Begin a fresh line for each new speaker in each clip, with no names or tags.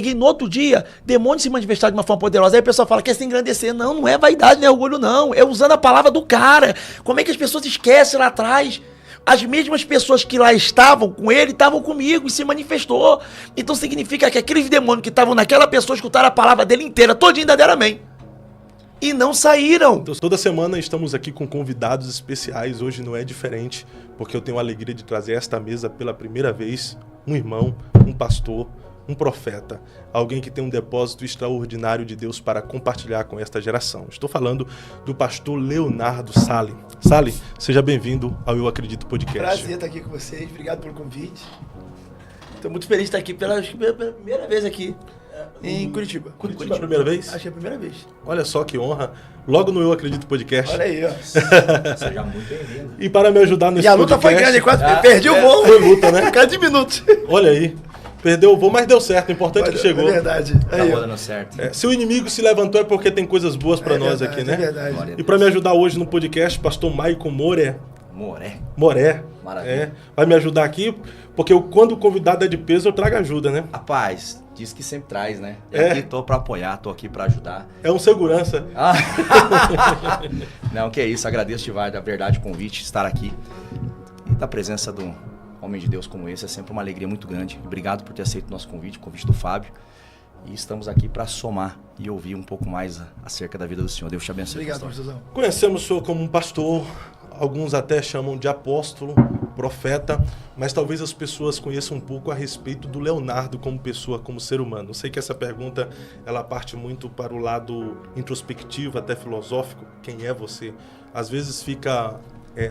E no outro dia, demônio se manifestar de uma forma poderosa. Aí a pessoa fala, quer se engrandecer. Não, não é vaidade, não é orgulho, não. É usando a palavra do cara. Como é que as pessoas esquecem lá atrás? As mesmas pessoas que lá estavam com ele, estavam comigo e se manifestou. Então significa que aqueles demônios que estavam naquela pessoa escutaram a palavra dele inteira, todinha ainda deram amém. E não saíram.
Então, toda semana estamos aqui com convidados especiais. Hoje não é diferente, porque eu tenho a alegria de trazer a esta mesa pela primeira vez um irmão, um pastor, um profeta, alguém que tem um depósito extraordinário de Deus para compartilhar com esta geração. Estou falando do pastor Leonardo Sali. Sali, seja bem-vindo ao Eu Acredito Podcast.
Prazer estar aqui com vocês, obrigado pelo convite. Estou muito feliz de estar aqui pela primeira vez aqui em Curitiba.
Curitiba é a primeira vez?
Acho que é a primeira vez.
Olha só que honra. Logo no Eu Acredito Podcast.
Olha aí, ó.
Seja muito bem-vindo.
E para me ajudar nesse podcast...
E a luta foi grande, quase perdi o voo.
Foi luta, né?
15 minutos.
Olha aí. Perdeu o voo, mas deu certo. O importante é que chegou.
É verdade.
Aí, tá dando certo.
Se o inimigo se levantou é porque tem coisas boas para nós aqui, né?
É verdade.
E para me ajudar hoje no podcast, pastor Maicon Moré. Moré.
Maravilha.
Vai me ajudar aqui, porque quando o convidado é de peso, eu trago ajuda, né?
Rapaz, diz que sempre traz, né? Eu aqui tô pra apoiar, tô aqui pra ajudar.
É um segurança.
Não, que é isso, agradeço de verdade o convite, estar aqui. E da presença de um homem de Deus como esse, é sempre uma alegria muito grande. Obrigado por ter aceito o nosso convite, o convite do Fábio. E estamos aqui para somar e ouvir um pouco mais acerca da vida do Senhor. Deus te abençoe.
Obrigado, pastorzão.
Conhecemos o senhor como um pastor, alguns até chamam de apóstolo, profeta, mas talvez as pessoas conheçam um pouco a respeito do Leonardo como pessoa, como ser humano. Eu sei que essa pergunta, ela parte muito para o lado introspectivo, até filosófico. Quem é você? Às vezes fica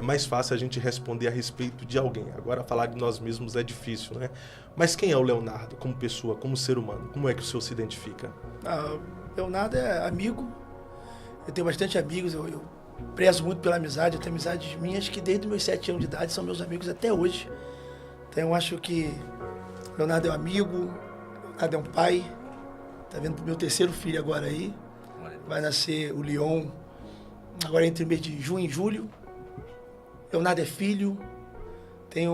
mais fácil a gente responder a respeito de alguém. Agora, falar de nós mesmos é difícil, né? Mas quem é o Leonardo como pessoa, como ser humano? Como é que o senhor se identifica?
Leonardo é amigo. Eu tenho bastante amigos. Eu prezo muito pela amizade. Eu tenho amizades minhas que desde os meus 7 anos de idade são meus amigos até hoje. Então eu acho que Leonardo é um amigo, Leonardo é um pai. Tá vendo pro meu 3º filho agora aí. Vai nascer o Leon agora entre o mês de junho e julho. Leonardo é filho. Tem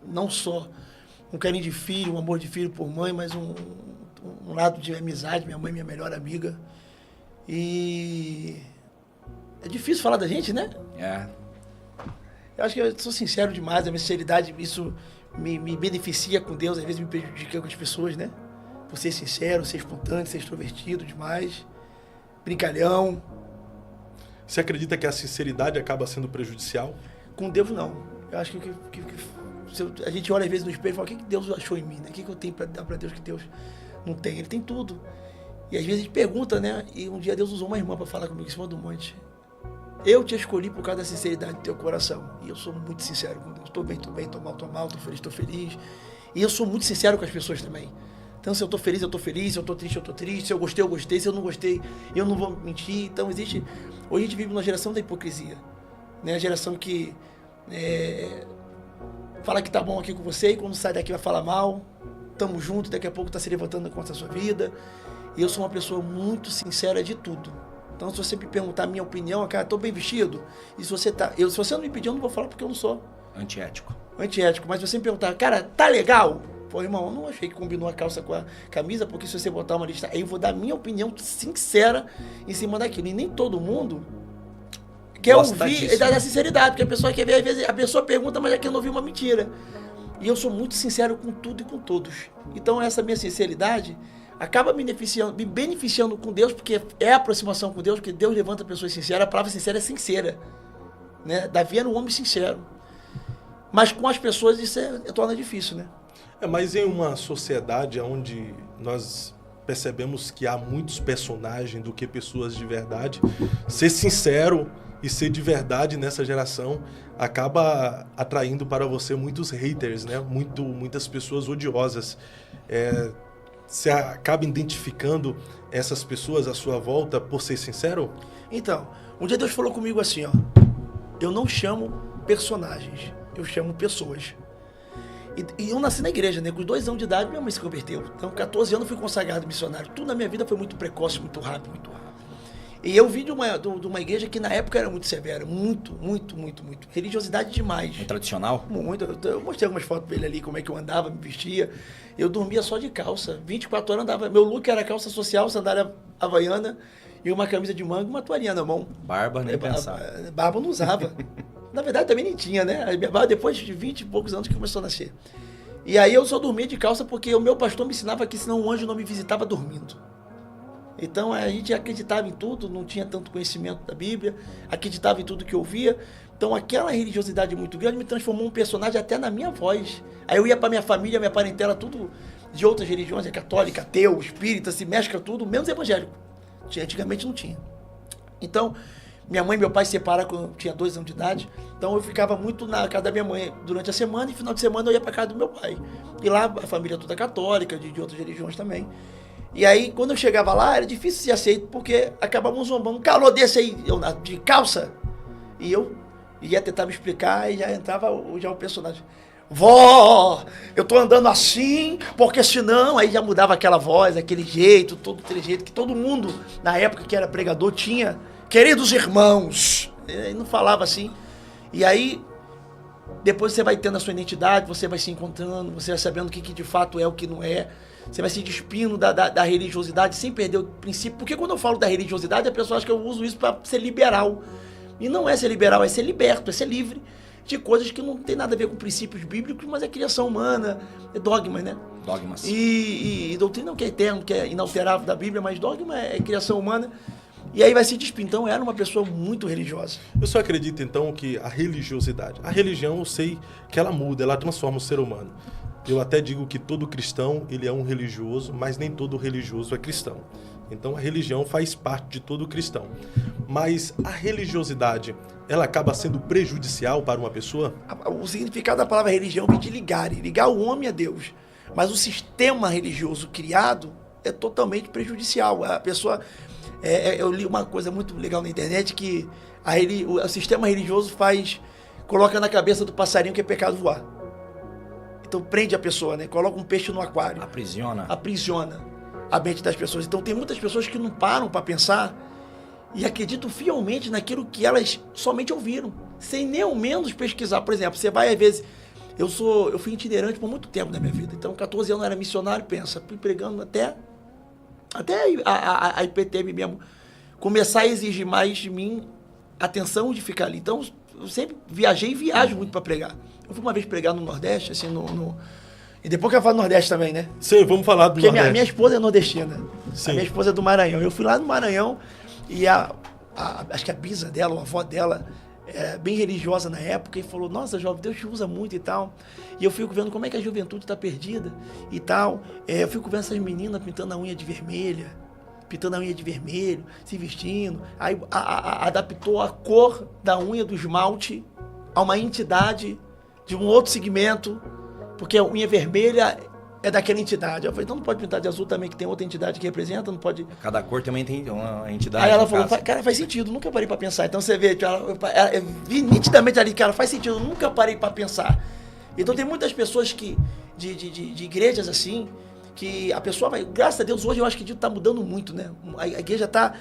não só um carinho de filho, um amor de filho por mãe, mas um lado de amizade. Minha mãe é minha melhor amiga. E é difícil falar da gente, né? Eu acho que eu sou sincero demais, a minha sinceridade, isso me beneficia com Deus, às vezes me prejudica com as pessoas, né? Por ser sincero, ser espontâneo, ser extrovertido demais, brincalhão.
Você acredita que a sinceridade acaba sendo prejudicial?
Com Deus, não. Eu acho que a gente olha às vezes no espelho e fala, o que Deus achou em mim, né? O que eu tenho para dar para Deus que Deus não tem? Ele tem tudo. E às vezes a gente pergunta, né? E um dia Deus usou uma irmã para falar comigo em cima do monte. Eu te escolhi por causa da sinceridade do teu coração. E eu sou muito sincero com Deus. Estou bem, tô mal, estou feliz. E eu sou muito sincero com as pessoas também. Então, se eu estou feliz, eu estou feliz. Se eu estou triste, eu estou triste. Se eu gostei, eu gostei. Se eu não gostei, eu não vou mentir. Então, hoje a gente vive numa geração da hipocrisia. Né? A geração que fala que tá bom aqui com você e quando sai daqui vai falar mal. Tamo junto, daqui a pouco tá se levantando contra a sua vida. E eu sou uma pessoa muito sincera de tudo. Então, se você me perguntar a minha opinião, cara, tô bem vestido. E se você se você não me pedir, eu não vou falar porque eu não sou.
Antiético.
Mas se você me perguntar, cara, tá legal? Pô, irmão, eu não achei que combinou a calça com a camisa, porque se você botar uma lista, aí eu vou dar a minha opinião sincera em cima daquilo. E nem todo mundo quer ouvir da sinceridade, porque a pessoa quer ver, às vezes a pessoa pergunta, mas é que eu não ouvi uma mentira. E eu sou muito sincero com tudo e com todos. Então, essa minha sinceridade acaba me beneficiando com Deus, porque é a aproximação com Deus, porque Deus levanta pessoas sinceras, a palavra sincera é sincera. Né? Davi era um homem sincero. Mas com as pessoas isso torna difícil, né?
Mas em uma sociedade onde nós percebemos que há muitos personagens do que pessoas de verdade, ser sincero e ser de verdade nessa geração acaba atraindo para você muitos haters, né? Muitas pessoas odiosas. Você acaba identificando essas pessoas à sua volta por ser sincero?
Então, um dia Deus falou comigo assim, ó. Eu não chamo personagens, eu chamo pessoas. E eu nasci na igreja, né? Com 2 anos de idade, minha mãe se converteu. Então, 14 anos eu fui consagrado missionário. Tudo na minha vida foi muito precoce, muito rápido. E eu vim de uma igreja que na época era muito severa, muito. Religiosidade demais.
Muito tradicional?
Muito. Eu mostrei algumas fotos dele ali, como é que eu andava, me vestia. Eu dormia só de calça. 24 horas andava. Meu look era calça social, sandália havaiana e uma camisa de manga e uma toalhinha na mão.
Barba, nem pensar.
Barba eu não usava. Na verdade também nem tinha, né? A minha barba depois de 20 e poucos anos que começou a nascer. E aí eu só dormia de calça porque o meu pastor me ensinava que senão um anjo não me visitava dormindo. Então a gente acreditava em tudo, não tinha tanto conhecimento da Bíblia, acreditava em tudo que ouvia. Então aquela religiosidade muito grande me transformou um personagem até na minha voz. Aí eu ia para minha família, minha parentela, tudo de outras religiões, católica, ateu, espírita, se mescla tudo, menos evangélico. Antigamente não tinha. Então, minha mãe e meu pai se separaram quando eu tinha 2 anos de idade. Então eu ficava muito na casa da minha mãe durante a semana e final de semana eu ia para casa do meu pai. E lá a família toda católica, de outras religiões também. E aí, quando eu chegava lá, era difícil ser aceito, porque acabavam zombando. Um calor desse aí, eu de calça. E eu ia tentar me explicar e já entrava já o personagem. Vó, eu tô andando assim, porque senão... Aí já mudava aquela voz, aquele jeito, todo aquele jeito que todo mundo, na época que era pregador, tinha. Queridos irmãos. Ele não falava assim. E aí, depois você vai tendo a sua identidade, você vai se encontrando, você vai sabendo o que de fato é, o que não é. Você vai se despindo da religiosidade sem perder o princípio. Porque quando eu falo da religiosidade, a pessoa acha que eu uso isso para ser liberal. E não é ser liberal, é ser liberto, é ser livre de coisas que não tem nada a ver com princípios bíblicos, mas é criação humana, é dogmas, né?
Dogmas.
E doutrina que é eterno, que é inalterável da Bíblia, mas dogma é criação humana. E aí vai se despindo. Então eu era uma pessoa muito religiosa.
Eu só acredito então que a religiosidade, a religião eu sei que ela muda, ela transforma o ser humano. Eu até digo que todo cristão, ele é um religioso, mas nem todo religioso é cristão. Então a religião faz parte de todo cristão. Mas a religiosidade, ela acaba sendo prejudicial para uma pessoa?
O significado da palavra religião vem de ligar o homem a Deus. Mas o sistema religioso criado é totalmente prejudicial. A pessoa... eu li uma coisa muito legal na internet, que o sistema religioso coloca na cabeça do passarinho que é pecado voar. Então prende a pessoa, né? Coloca um peixe no aquário. Aprisiona a mente das pessoas. Então tem muitas pessoas que não param para pensar e acreditam fielmente naquilo que elas somente ouviram, sem nem ao menos pesquisar. Por exemplo, você vai às vezes... Eu fui itinerante por muito tempo na minha vida. Então 14 anos eu era missionário, pensa, fui pregando até a IPTM mesmo começar a exigir mais de mim atenção de ficar ali. Então eu sempre viajei e viajo muito para pregar. Eu fui uma vez pregar no Nordeste, assim, e depois que eu falo Nordeste também, né?
Sim, vamos falar do
Porque
Nordeste.
minha esposa é nordestina.
Sim.
A minha esposa é do Maranhão. Eu fui lá no Maranhão e acho que a bisa dela, a avó dela, era bem religiosa na época, e falou, nossa, jovem, Deus te usa muito e tal. E eu fico vendo como é que a juventude está perdida e tal. Eu fico vendo essas meninas pintando a unha de vermelho, se vestindo. Aí adaptou a cor da unha do esmalte a uma entidade de um outro segmento, porque a unha vermelha é daquela entidade. Eu falei, então não pode pintar de azul também, que tem outra entidade que representa, não pode...
Cada cor também tem uma entidade.
Aí ela falou, cara, faz sentido, nunca parei pra pensar. Então você vê, eu vi nitidamente ali, cara, faz sentido, nunca parei pra pensar. Então tem muitas pessoas que, de igrejas assim, que a pessoa vai... Graças a Deus, hoje eu acho que está mudando muito, né? A igreja está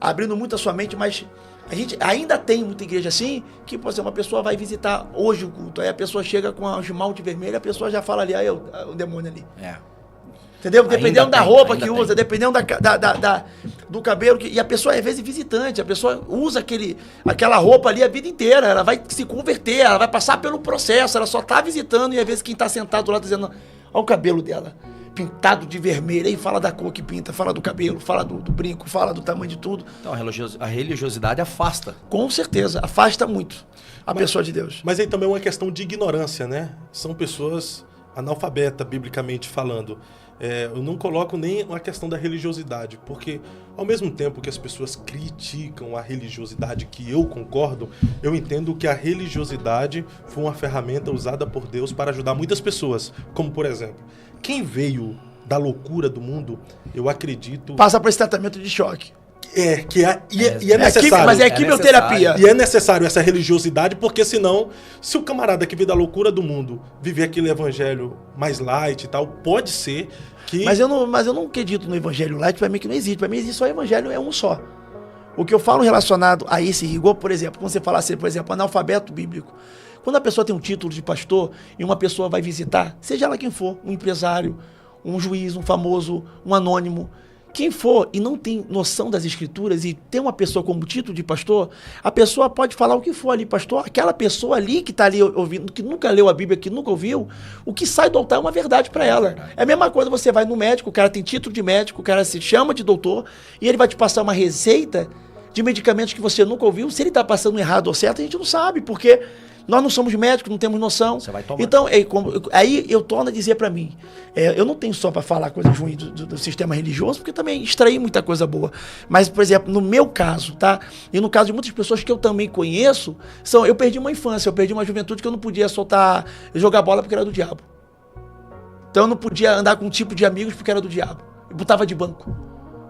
abrindo muito a sua mente, mas a gente ainda tem muita igreja assim, que, por exemplo, uma pessoa vai visitar hoje o culto, aí a pessoa chega com a esmalte vermelho, a pessoa já fala ali, aí o demônio ali. Entendeu? Dependendo da roupa que usa, dependendo do cabelo, e a pessoa é às vezes visitante, a pessoa usa aquela roupa ali a vida inteira, ela vai se converter, ela vai passar pelo processo, ela só está visitando, e às vezes quem está sentado lá dizendo, olha o cabelo dela, pintado de vermelho, aí fala da cor que pinta, fala do cabelo, fala do brinco, fala do tamanho de tudo.
Então a religiosidade afasta.
Com certeza, afasta muito a pessoa de Deus.
Mas aí também é uma questão de ignorância, né? São pessoas analfabetas, biblicamente falando. Eu não coloco nem uma questão da religiosidade, porque ao mesmo tempo que as pessoas criticam a religiosidade, que eu concordo, eu entendo que a religiosidade foi uma ferramenta usada por Deus para ajudar muitas pessoas, como por exemplo, quem veio da loucura do mundo, eu acredito...
Passa por esse tratamento de choque.
E é necessário.
Mas é quimioterapia.
E é necessário essa religiosidade, porque senão, se o camarada que veio da loucura do mundo viver aquele evangelho mais light e tal, pode ser que...
Mas eu não acredito no evangelho light, para mim que não existe. Para mim existe só o evangelho, é um só. O que eu falo relacionado a esse rigor, por exemplo, quando você fala assim, por exemplo, analfabeto bíblico. Quando a pessoa tem um título de pastor e uma pessoa vai visitar, seja ela quem for, um empresário, um juiz, um famoso, um anônimo, quem for e não tem noção das escrituras e tem uma pessoa como título de pastor, a pessoa pode falar o que for ali, pastor, aquela pessoa ali que está ali ouvindo, que nunca leu a Bíblia, que nunca ouviu, o que sai do altar é uma verdade para ela. É a mesma coisa, você vai no médico, o cara tem título de médico, o cara se chama de doutor e ele vai te passar uma receita de medicamentos que você nunca ouviu. Se ele está passando errado ou certo, a gente não sabe, porque nós não somos médicos, não temos noção.
Você vai tomar.
Então, aí eu torno a dizer para mim, eu não tenho só para falar coisas ruins do sistema religioso, porque também extraí muita coisa boa. Mas, por exemplo, no meu caso, tá? E no caso de muitas pessoas que eu também conheço, eu perdi uma infância, eu perdi uma juventude que eu não podia jogar bola porque era do diabo. Então eu não podia andar com um tipo de amigos porque era do diabo. Eu botava de banco.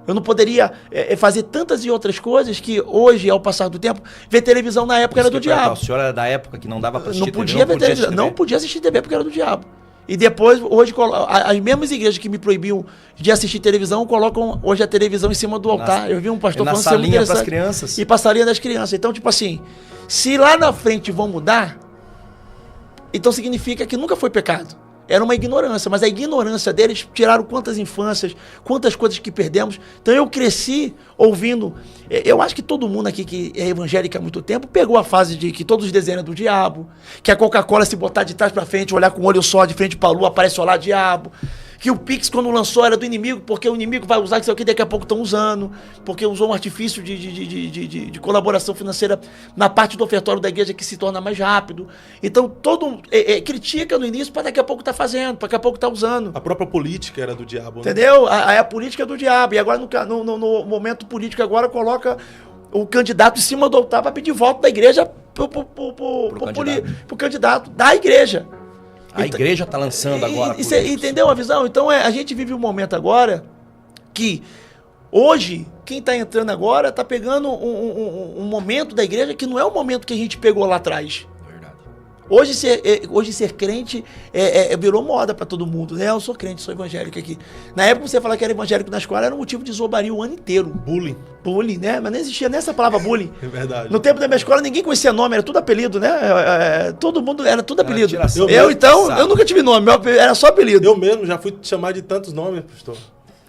Eu não poderia fazer tantas e outras coisas que hoje, ao passar do tempo, ver televisão na época era do diabo.
O senhor era da época que não dava para assistir
não podia ver televisão, não podia assistir TV porque era do diabo. E depois, hoje, as mesmas igrejas que me proibiam de assistir televisão, colocam hoje a televisão em cima do altar. Eu vi um pastor falando
salinha para as crianças.
E para a salinha das crianças. Então, tipo assim, se lá na frente vão mudar, então significa que nunca foi pecado. Era uma ignorância, mas a ignorância deles tiraram quantas infâncias, quantas coisas que perdemos. Então eu cresci ouvindo, eu acho que todo mundo aqui que é evangélico há muito tempo pegou a fase de que todos os desenhos eram do diabo, que a Coca-Cola se botar de trás para frente, olhar com o olho só de frente para a lua, aparece lá diabo. Que o Pix, quando lançou, era do inimigo, porque o inimigo vai usar isso aqui, daqui a pouco estão usando, porque usou um artifício de colaboração financeira na parte do ofertório da igreja que se torna mais rápido. Então, critica no início para daqui a pouco tá fazendo, daqui a pouco tá usando.
A própria política era do diabo, né?
Entendeu? A política é do diabo. E agora, no momento político, agora coloca o candidato em cima do altar para pedir voto da igreja pro candidato da igreja.
A igreja está lançando agora.
Entendeu a visão? Então a gente vive um momento agora que hoje, quem está entrando agora está pegando um momento da igreja que não é o momento que a gente pegou lá atrás. Verdade. Hoje ser crente virou moda para todo mundo, né? Eu sou crente, sou evangélico aqui. Na época você falar que era evangélico na escola era um motivo de zombaria o ano inteiro. Bullying, né? Mas não existia nessa palavra bullying.
É verdade.
No tempo da minha escola ninguém conhecia nome, era tudo apelido, né? Todo mundo era tudo apelido. Eu nunca tive nome, era só apelido.
Eu mesmo já fui chamar de tantos nomes, pastor.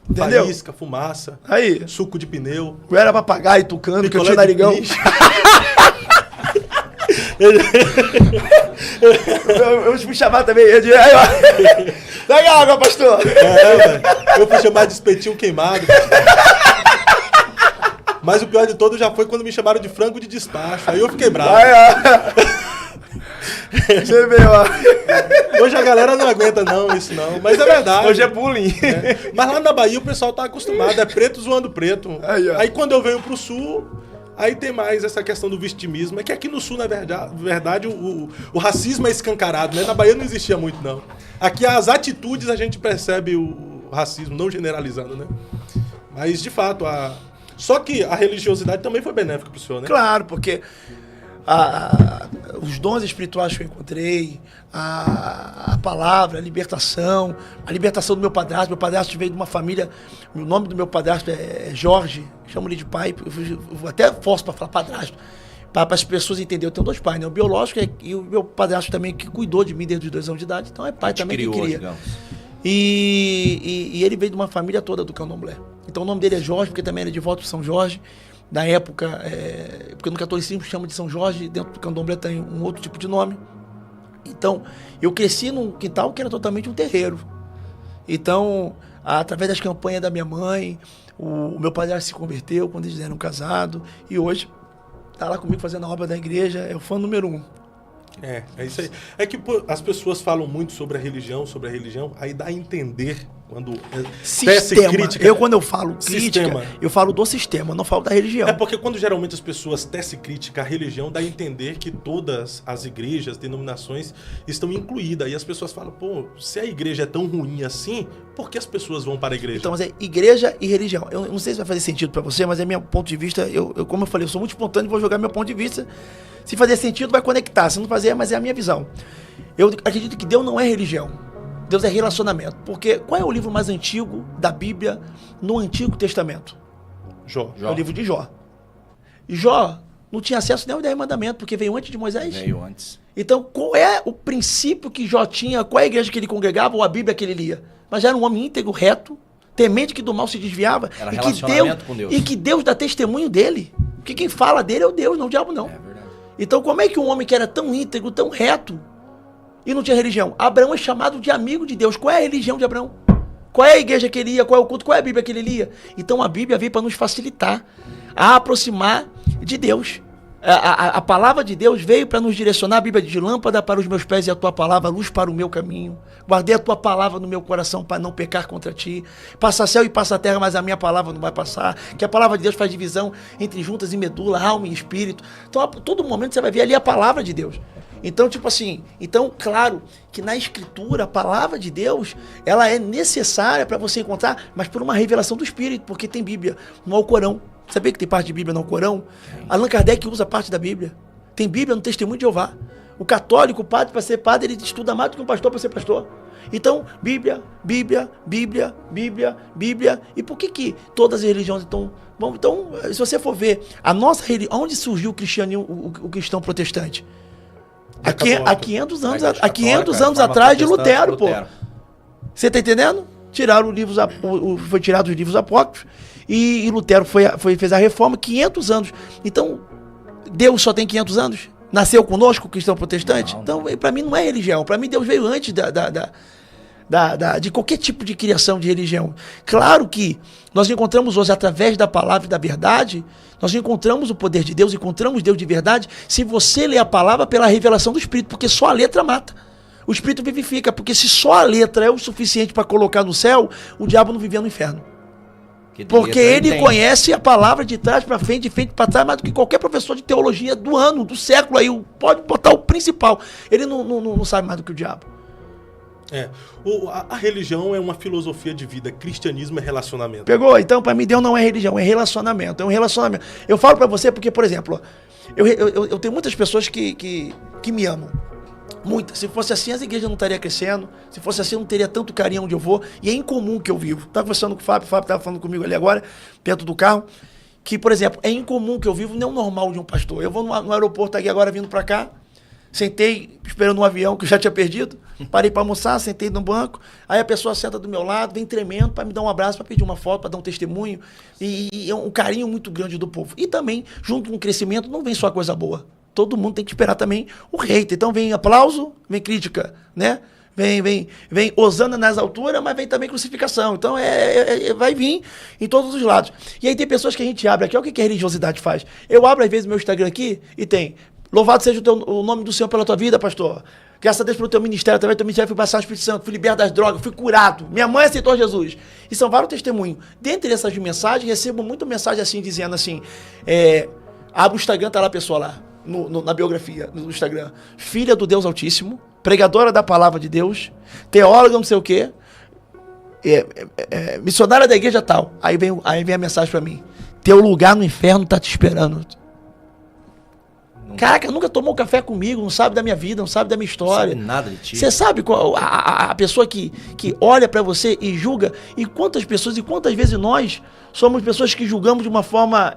Entendeu?
Faísca, fumaça,
aí,
suco de pneu.
Eu era papagaio, tucano, que eu tinha narigão. Eu fui chamar também. Pega água, pastor.
Eu fui chamar de espetinho queimado. Mas o pior de todo já foi quando me chamaram de frango de despacho. Aí eu fiquei bravo.
Você vê, ó.
Hoje a galera não aguenta não, isso não. Mas é verdade.
Hoje é bullying.
Mas lá na Bahia o pessoal tá acostumado. É preto zoando preto. Aí quando eu venho pro sul... Aí tem mais essa questão do vitimismo. É que aqui no sul, na verdade, o racismo é escancarado, né? Na Bahia não existia muito, não. Aqui as atitudes a gente percebe o racismo, não generalizando, né? Mas, de fato, só que a religiosidade também foi benéfica pro senhor, né?
Claro, porque os dons espirituais que eu encontrei, a palavra, a libertação do meu padrasto. Meu padrasto veio de uma família, o nome do meu padrasto é Jorge, chamo ele de pai, eu até forço para falar padrasto, para as pessoas entenderem. Eu tenho dois pais, né? O biológico e o meu padrasto também, que cuidou de mim desde os 2 anos de idade, então é pai também que cria. E ele veio de uma família toda do candomblé. Então o nome dele é Jorge, porque também ele é de volta de São Jorge. Na época, porque no catolicismo chama de São Jorge, dentro do candomblé tem um outro tipo de nome. Então, eu cresci num quintal que era totalmente um terreiro. Então, através das campanhas da minha mãe, o meu padrasto se converteu quando eles eram casados, e hoje está lá comigo fazendo a obra da igreja, é o fã número 1.
É isso aí. É que as pessoas falam muito sobre a religião, aí dá a entender quando tece crítica.
Quando eu falo crítica, eu falo do sistema, não falo da religião.
É porque quando geralmente as pessoas tecem crítica à religião, dá a entender que todas as igrejas, denominações estão incluídas. E as pessoas falam, pô, se a igreja é tão ruim assim, por que as pessoas vão para a igreja?
Então, mas é igreja e religião. Eu não sei se vai fazer sentido para você, mas é meu ponto de vista. Como eu falei, eu sou muito espontâneo e vou jogar meu ponto de vista. Se fazer sentido, vai conectar. Se não fazer, mas é a minha visão. Eu acredito que Deus não é religião. Deus é relacionamento. Porque qual é o livro mais antigo da Bíblia no Antigo Testamento?
Jó.
É o livro de Jó. Jó não tinha acesso nem ao 10 mandamentos, porque veio antes de Moisés.
Veio antes.
Então, qual é o princípio que Jó tinha? Qual é a igreja que ele congregava ou a Bíblia que ele lia? Mas era um homem íntegro, reto, temente que do mal se desviava.
Era relacionamento com Deus.
E que Deus dá testemunho dele. Porque quem fala dele é o Deus, não o diabo, não.
É verdade.
Então, como é que um homem que era tão íntegro, tão reto, e não tinha religião? Abraão é chamado de amigo de Deus. Qual é a religião de Abraão? Qual é a igreja que ele ia? Qual é o culto? Qual é a Bíblia que ele lia? Então, a Bíblia veio para nos facilitar a aproximar de Deus. A palavra de Deus veio para nos direcionar. A Bíblia diz: lâmpada para os meus pés e a tua palavra, luz para o meu caminho. Guardei a tua palavra no meu coração para não pecar contra ti. Passa céu e passa terra, mas a minha palavra não vai passar. Que a palavra de Deus faz divisão entre juntas e medula, alma e espírito. Então, a todo momento você vai ver ali a palavra de Deus. Então, tipo assim, claro que na Escritura, a palavra de Deus, ela é necessária para você encontrar, mas por uma revelação do Espírito, porque tem Bíblia no Alcorão. Sabia que tem parte de Bíblia no Alcorão? Allan Kardec usa parte da Bíblia. Tem Bíblia no Testemunho de Jeová. O católico, o padre, para ser padre, ele estuda mais do que um pastor para ser pastor. Então, Bíblia, Bíblia, Bíblia, Bíblia, Bíblia. E por que todas as religiões estão... Bom, então, se você for ver, a nossa religião, onde surgiu o cristianismo, o cristão protestante? Há 500 anos atrás de Lutero, pô. Você está entendendo? Tiraram os livros, foi tirado os livros apócrifos e Lutero fez a reforma 500 anos. Então, Deus só tem 500 anos? Nasceu conosco, o cristão protestante? Não. Então, para mim não é religião. Para mim Deus veio antes de qualquer tipo de criação de religião. Claro que nós encontramos hoje, através da palavra e da verdade, nós encontramos o poder de Deus, encontramos Deus de verdade, se você ler a palavra pela revelação do Espírito, porque só a letra mata. O Espírito vivifica, porque se só a letra é o suficiente para colocar no céu, o diabo não vivia no inferno. Porque ele conhece a palavra de trás para frente, de frente para trás, mais do que qualquer professor de teologia do ano, do século aí, pode botar o principal. Ele não sabe mais do que o diabo.
A religião é uma filosofia de vida, cristianismo é relacionamento.
Pegou? Então, para mim, Deus não é religião, é relacionamento. É um relacionamento. Eu falo para você porque, por exemplo, eu tenho muitas pessoas que me amam. Muitas. Se fosse assim, as igrejas não estariam crescendo. Se fosse assim, eu não teria tanto carinho onde eu vou. E é incomum que eu vivo. Estava conversando com o Fábio estava falando comigo ali agora, perto do carro, que, por exemplo, é incomum que eu vivo, não é o normal de um pastor. Eu vou no aeroporto aqui agora, vindo para cá, sentei esperando um avião que eu já tinha perdido, parei para almoçar, sentei no banco, aí a pessoa senta do meu lado, vem tremendo para me dar um abraço, para pedir uma foto, para dar um testemunho, e é um carinho muito grande do povo. E também, junto com o crescimento, não vem só coisa boa. Todo mundo tem que esperar também o hater. Então vem aplauso, vem crítica, né? Vem hosana nas alturas, mas vem também crucificação. Então vai vir em todos os lados. E aí tem pessoas que a gente abre aqui, olha o que a religiosidade faz. Eu abro às vezes meu Instagram aqui e tem: louvado seja o nome do Senhor pela tua vida, pastor. Graças a Deus pelo teu ministério, através do teu ministério fui passar o Espírito Santo, fui liberto das drogas, fui curado. Minha mãe aceitou Jesus. E são vários testemunhos. Dentre essas mensagens, recebo muita mensagem assim, dizendo assim, abre o Instagram, tá lá a pessoa lá. Na biografia, no Instagram, filha do Deus Altíssimo, pregadora da palavra de Deus, teóloga não sei o quê, missionária da igreja tal. Aí vem a mensagem pra mim: teu lugar no inferno tá te esperando. Caraca, nunca tomou café comigo, não sabe da minha vida, não sabe da minha história.
Não sabe nada de ti.
Você sabe a pessoa que olha pra você e julga, e quantas pessoas, e quantas vezes nós somos pessoas que julgamos de uma forma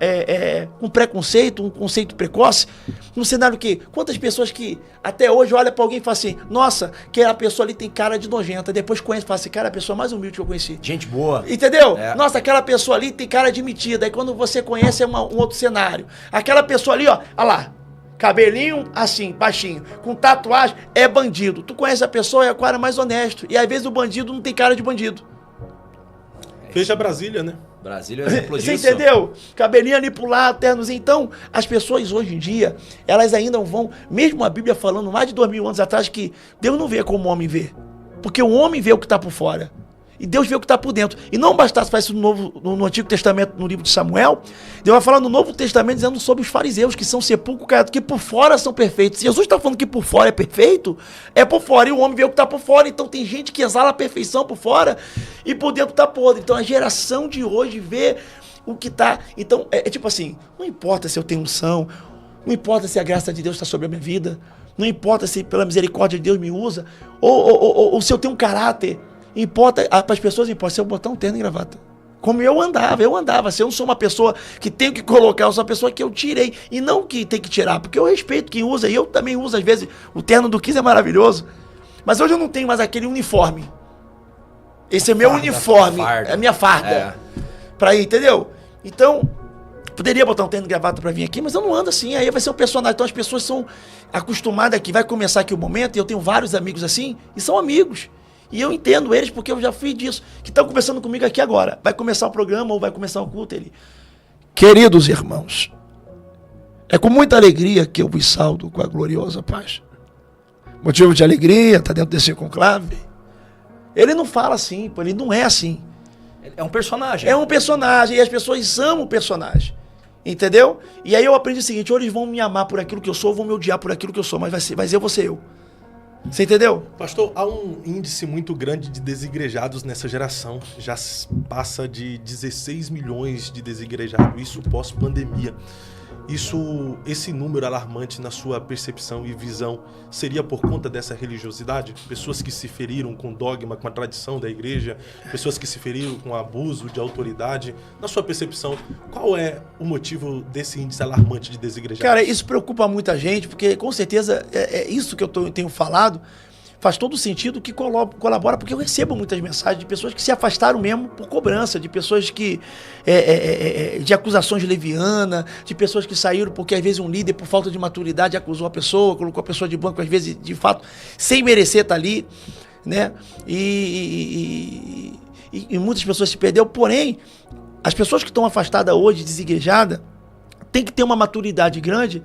com preconceito, um conceito precoce, no cenário que, quantas pessoas que até hoje olham pra alguém e falam assim: nossa, que a pessoa ali tem cara de nojenta, depois conhece e fala assim: cara, a pessoa mais humilde que eu conheci.
Gente boa.
Entendeu? Nossa, aquela pessoa ali tem cara de metida, aí quando você conhece um outro cenário. Aquela pessoa ali, ó lá, cabelinho assim, baixinho, com tatuagem, é bandido. Tu conhece a pessoa, é o cara mais honesto. E às vezes o bandido não tem cara de bandido.
Veja Brasília, né?
Brasília é um exemplo disso.
Você entendeu? Cabelinho ali pro lado, ternozinho. Então, as pessoas hoje em dia, elas ainda vão, mesmo a Bíblia falando mais de 2000 anos atrás, que Deus não vê como o homem vê. Porque o homem vê o que está por fora. E Deus vê o que está por dentro. E não bastasse fazer isso no Antigo Testamento, no livro de Samuel, Deus vai falar no Novo Testamento dizendo sobre os fariseus, que são sepulcro caiado, que por fora são perfeitos. Se Jesus está falando que por fora é perfeito, é por fora. E o homem vê o que está por fora. Então tem gente que exala a perfeição por fora e por dentro está podre. Então a geração de hoje vê o que está... Então é tipo assim, não importa se eu tenho unção, não importa se a graça de Deus está sobre a minha vida, não importa se pela misericórdia de Deus me usa, ou se eu tenho um caráter. Importa, para as pessoas importa se eu botar um terno e gravata. Como eu andava. Se eu não sou uma pessoa que tenho que colocar, eu sou uma pessoa que eu tirei. E não que tem que tirar, porque eu respeito quem usa. E eu também uso, às vezes, o terno do 15 é maravilhoso. Mas hoje eu não tenho mais aquele uniforme. Esse é meu uniforme, é a minha farda. Pra ir, entendeu? Então, poderia botar um terno e gravata pra vir aqui, mas eu não ando assim. Aí vai ser um personagem. Então as pessoas são acostumadas aqui. Vai começar aqui o momento, e eu tenho vários amigos assim, e são amigos. E eu entendo eles porque eu já fui disso. Que estão conversando comigo aqui agora. Vai começar o programa ou vai começar o culto. Ele: queridos irmãos, é com muita alegria que eu vos saldo com a gloriosa paz. Motivo de alegria, está dentro desse conclave. Ele não fala assim, pô, ele não é assim.
É um personagem.
É um personagem e as pessoas amam o personagem. Entendeu? E aí eu aprendi o seguinte: ou eles vão me amar por aquilo que eu sou, ou vão me odiar por aquilo que eu sou, mas eu vou ser eu. Você entendeu?
Pastor, há um índice muito grande de desigrejados nessa geração. Já passa de 16 milhões de desigrejados, isso pós-pandemia. Esse número alarmante na sua percepção e visão seria por conta dessa religiosidade? Pessoas que se feriram com dogma, com a tradição da igreja, pessoas que se feriram com abuso de autoridade. Na sua percepção, qual é o motivo desse índice alarmante de desigrejados?
Cara, isso preocupa muita gente, porque com certeza é isso que eu tenho falado. Faz todo sentido, que colabora, porque eu recebo muitas mensagens de pessoas que se afastaram mesmo por cobrança, de pessoas que de acusações levianas, de pessoas que saíram porque às vezes um líder, por falta de maturidade, acusou a pessoa, colocou a pessoa de banco, às vezes, de fato, sem merecer estar ali, né? E muitas pessoas se perderam. Porém, as pessoas que estão afastadas hoje, desigrejadas, tem que ter uma maturidade grande,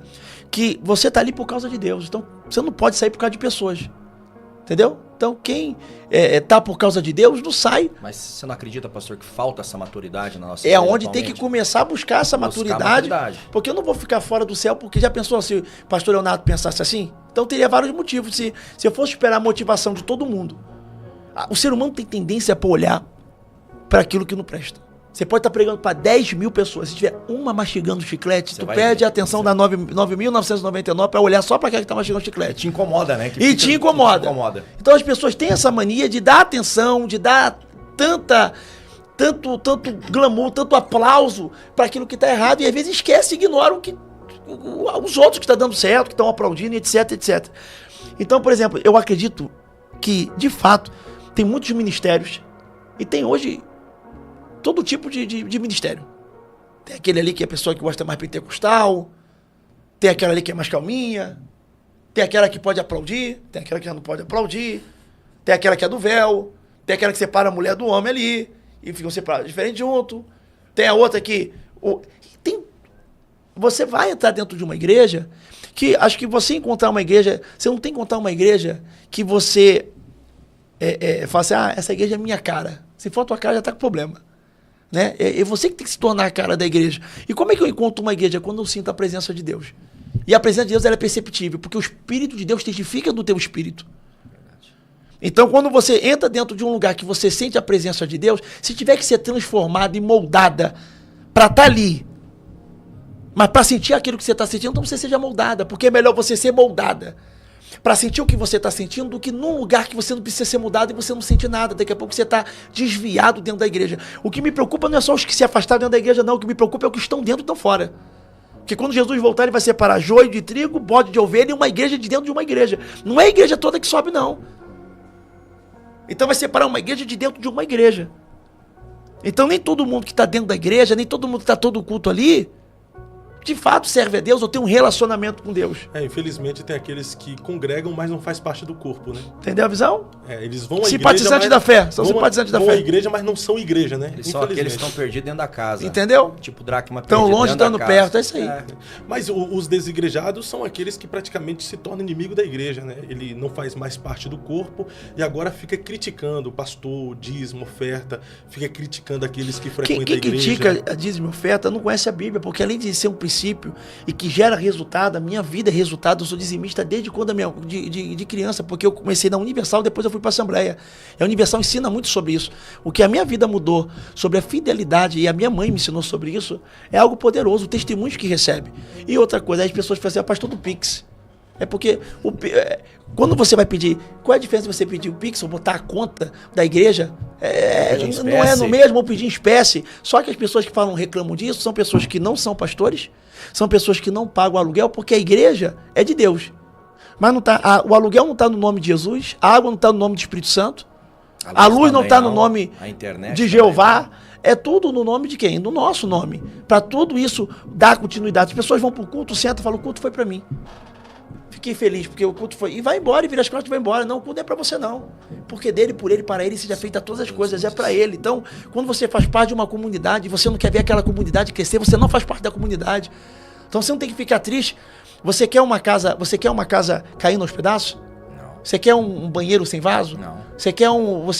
que você está ali por causa de Deus. Então, você não pode sair por causa de pessoas. Entendeu? Então, quem tá por causa de Deus, não sai.
Mas você não acredita, pastor, que falta essa maturidade na nossa igreja
onde tem que começar a buscar essa maturidade. Porque eu não vou ficar fora do céu, porque já pensou se o pastor Leonardo pensasse assim? Então, teria vários motivos. Se eu fosse esperar a motivação de todo mundo. O ser humano tem tendência para olhar para aquilo que não presta. Você pode estar pregando para 10 mil pessoas. Se tiver uma mastigando chiclete, tu perde a atenção da 9.999 para olhar só para aquela que está mastigando chiclete.
Te incomoda, né?
E te incomoda. Então as pessoas têm essa mania de dar atenção, de dar tanto glamour, tanto aplauso para aquilo que está errado, e às vezes esquece e ignora os outros que estão dando certo, que estão aplaudindo, etc, etc. Então, por exemplo, eu acredito que, de fato, tem muitos ministérios, e tem hoje todo tipo de ministério. Tem aquele ali que é a pessoa que gosta mais pentecostal, tem aquela ali que é mais calminha, tem aquela que pode aplaudir, tem aquela que não pode aplaudir, tem aquela que é do véu, tem aquela que separa a mulher do homem ali, e ficam separados diferente junto, tem a outra que... Você vai entrar dentro de uma igreja que, acho que você encontrar uma igreja, você não tem que encontrar uma igreja que você fala assim: essa igreja é minha cara. Se for a tua cara, já está com problema. Né? É você que tem que se tornar a cara da igreja. E como é que eu encontro uma igreja? Quando eu sinto a presença de Deus. E a presença de Deus, ela é perceptível, porque o Espírito de Deus testifica no teu espírito. Então, quando você entra dentro de um lugar que você sente a presença de Deus, se tiver que ser transformada e moldada para estar ali, mas para sentir aquilo que você está sentindo, então você seja moldada, porque é melhor você ser moldada para sentir o que você está sentindo, do que num lugar que você não precisa ser mudado e você não sente nada. Daqui a pouco você está desviado dentro da igreja. O que me preocupa não é só os que se afastaram dentro da igreja, não. O que me preocupa é os que estão dentro e estão fora. Porque quando Jesus voltar, ele vai separar joio de trigo, bode de ovelha e uma igreja de dentro de uma igreja. Não é a igreja toda que sobe, não. Então vai separar uma igreja de dentro de uma igreja. Então nem todo mundo que está dentro da igreja, nem todo mundo que está todo culto ali, de fato serve a Deus ou tem um relacionamento com Deus.
Infelizmente tem aqueles que congregam, mas não faz parte do corpo, né?
Entendeu a visão?
Eles vão à igreja,
simpatizantes da fé. São simpatizantes da fé.
Vão à igreja, mas não são igreja, né?
Eles são aqueles que estão perdidos dentro da casa.
Entendeu?
Tipo dracma perdido
tão longe,
dentro da
estando perto, é isso aí.
Mas os desigrejados são aqueles que praticamente se tornam inimigo da igreja, né? Ele não faz mais parte do corpo e agora fica criticando o pastor, dízimo, oferta, fica criticando aqueles que frequentam a igreja.
Quem critica a dízimo e oferta não conhece a Bíblia, porque além de ser um princípio e que gera resultado, a minha vida é resultado. Eu sou dizimista desde quando de criança, porque eu comecei na Universal, depois eu fui para a Assembleia. A Universal ensina muito sobre isso. O que a minha vida mudou sobre a fidelidade, e a minha mãe me ensinou sobre isso, é algo poderoso, o testemunho que recebe. E outra coisa, as pessoas falam assim: pastor do Pix. É porque quando você vai pedir, qual é a diferença de você pedir o Pix ou botar a conta da igreja? Não é no mesmo ou pedir em espécie. Só que as pessoas que reclamam disso são pessoas que não são pastores, são pessoas que não pagam aluguel, porque a igreja é de Deus. Mas não tá, o aluguel não está no nome de Jesus, a água não está no nome do Espírito Santo, a luz não está no nome de Jeová. É tudo no nome de quem? No nosso nome. Para tudo isso dar continuidade. As pessoas vão para o culto, sentam e falam, o culto foi para mim. Fiquei feliz, porque o culto foi... E vai embora, e vira as costas e vai embora. Não, o culto não é para você, não. Porque dele, por ele, para ele, seja feita todas as coisas. É para ele. Então, quando você faz parte de uma comunidade, você não quer ver aquela comunidade crescer, você não faz parte da comunidade. Então, você não tem que ficar triste. Você quer uma casa caindo aos pedaços?
Não.
Você quer um banheiro sem vaso?
Não.
Você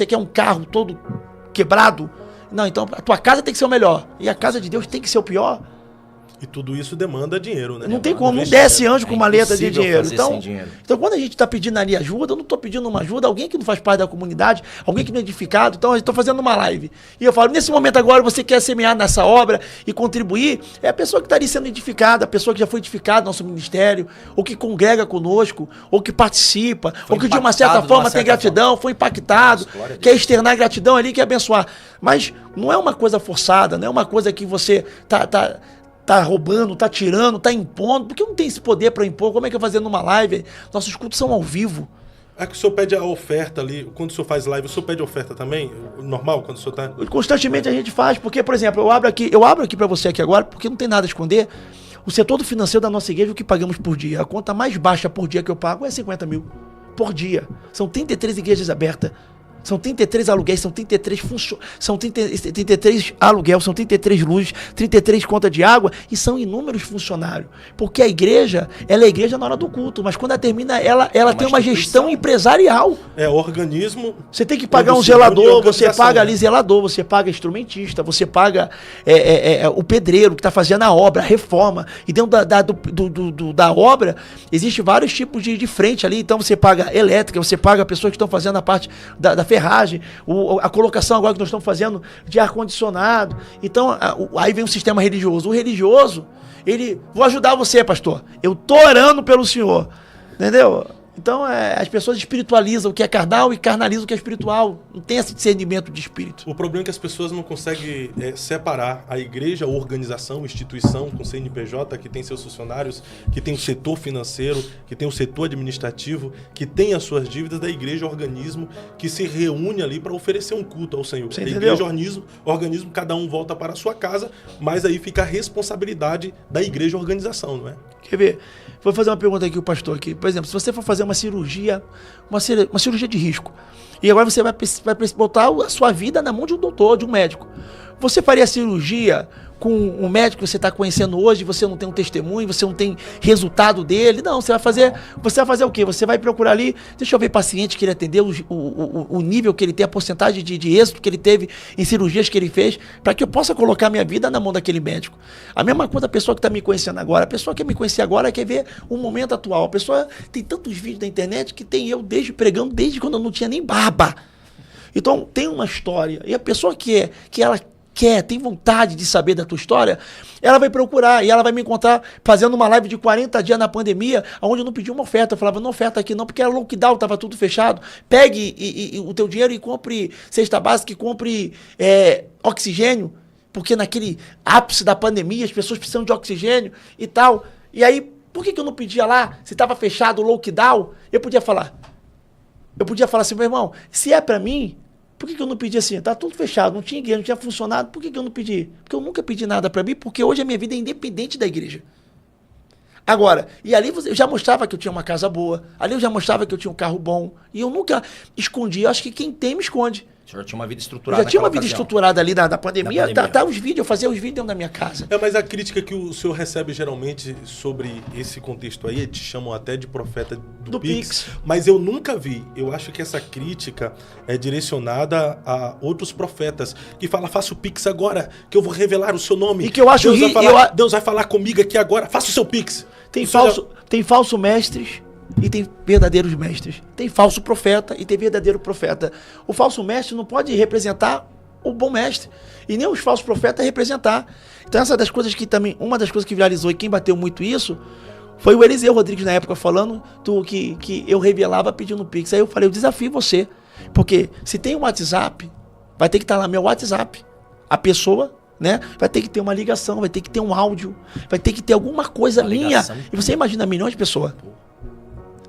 quer um carro todo quebrado? Não, então a tua casa tem que ser o melhor. E a casa de Deus tem que ser o pior.
E tudo isso demanda dinheiro, né?
Não tem como, não desce anjo com maleta de dinheiro.
Dinheiro.
Então, quando a gente está pedindo ali ajuda, eu não estou pedindo uma ajuda, alguém que não faz parte da comunidade, alguém que não é edificado. Então, eu estou fazendo uma live. E eu falo, nesse momento agora, você quer semear nessa obra e contribuir, é a pessoa que está ali sendo edificada, a pessoa que já foi edificada no nosso ministério, ou que congrega conosco, ou que participa, ou que de uma certa forma tem gratidão, foi impactado, quer externar gratidão ali, quer abençoar. Mas não é uma coisa forçada, não é uma coisa que você tá roubando, tá tirando, tá impondo, porque eu não tenho esse poder para impor. Como é que eu vou fazer numa live? Nossos cultos são ao vivo.
É que o senhor pede a oferta ali, quando o senhor faz live, o senhor pede oferta também? Normal, quando o senhor tá...
Constantemente a gente faz, porque, por exemplo, eu abro aqui para você aqui agora, porque não tem nada a esconder. O setor do financeiro da nossa igreja, o que pagamos por dia? A conta mais baixa por dia que eu pago é 50 mil por dia. São 33 igrejas abertas. São 33 aluguéis, são 33 aluguel, são 33 luzes, 33 contas de água e são inúmeros funcionários. Porque a igreja, ela é igreja na hora do culto, mas quando ela termina, ela tem uma gestão empresarial.
É organismo.
Você tem que pagar um zelador, você paga ali zelador, você paga instrumentista, você paga o pedreiro que está fazendo a obra, a reforma. E dentro da obra, existe vários tipos de frente ali. Então você paga elétrica, você paga pessoas que estão fazendo a parte da ferragem, a colocação agora que nós estamos fazendo de ar-condicionado. Então, aí vem um sistema religioso. O religioso, vou ajudar você, pastor. Eu estou orando pelo senhor. Entendeu? Então, as pessoas espiritualizam o que é carnal e carnalizam o que é espiritual. Não tem esse discernimento de espírito.
O problema é que as pessoas não conseguem separar a igreja, a organização, a instituição com CNPJ, que tem seus funcionários, que tem o setor financeiro, que tem o setor administrativo, que tem as suas dívidas, da igreja, organismo, que se reúne ali para oferecer um culto ao Senhor.
Você
a
entendeu?
Igreja, organismo, cada um volta para a sua casa, mas aí fica a responsabilidade da igreja, organização, não é?
Quer ver? Vou fazer uma pergunta aqui, o pastor aqui. Por exemplo, se você for fazer uma cirurgia de risco, e agora você vai botar a sua vida na mão de um doutor, de um médico. Você faria a cirurgia com um médico que você está conhecendo hoje, você não tem um testemunho, você não tem resultado dele? Não, você vai fazer o quê? Você vai procurar ali, deixa eu ver paciente que ele atendeu, o nível que ele tem, a porcentagem de êxito que ele teve em cirurgias que ele fez, para que eu possa colocar minha vida na mão daquele médico. A mesma coisa a pessoa que está me conhecendo agora, a pessoa que quer me conhecer agora quer ver o momento atual. A pessoa tem tantos vídeos na internet que tem eu pregando desde quando eu não tinha nem barba. Então tem uma história, e a pessoa que ela tem vontade de saber da tua história, ela vai procurar e ela vai me encontrar fazendo uma live de 40 dias na pandemia, onde eu não pedi uma oferta. Eu falava, não oferta aqui não, porque era lockdown, estava tudo fechado. Pegue o teu dinheiro e compre cesta básica, e compre oxigênio, porque naquele ápice da pandemia as pessoas precisam de oxigênio e tal. E aí, por que eu não pedia lá? Se estava fechado o lockdown, eu podia falar assim, meu irmão, se é para mim, por que eu não pedi assim? Tá tudo fechado, não tinha igreja, não tinha funcionado. Por que eu não pedi? Porque eu nunca pedi nada para mim, porque hoje a minha vida é independente da igreja. Agora, e ali eu já mostrava que eu tinha uma casa boa, ali eu já mostrava que eu tinha um carro bom, e eu nunca escondi. Eu acho que quem tem, me esconde.
O senhor tinha uma vida estruturada.
Eu já tinha uma vida estruturada ali na pandemia. Tá os vídeos, eu fazia os vídeos dentro da minha casa.
Mas a crítica que o senhor recebe geralmente sobre esse contexto aí, te chamam até de profeta do Pix, mas eu nunca vi. Eu acho que essa crítica é direcionada a outros profetas, que fala, faça o Pix agora, que eu vou revelar o seu nome.
E que eu acho
Deus vai falar comigo aqui agora, faça o seu Pix.
Tem falso mestres e tem verdadeiros mestres. Tem falso profeta e tem verdadeiro profeta. O falso mestre não pode representar o bom mestre. E nem os falsos profetas representar. Então essa das coisas que também, uma das coisas que viralizou e quem bateu muito isso, Foi o Eliseu Rodrigues na época falando que eu revelava pedindo Pix. Aí eu falei, eu desafio você. Porque se tem um WhatsApp, vai ter que estar lá meu WhatsApp. A pessoa, né, vai ter que ter uma ligação, vai ter que ter um áudio, vai ter que ter alguma coisa minha. E você imagina milhões de pessoas.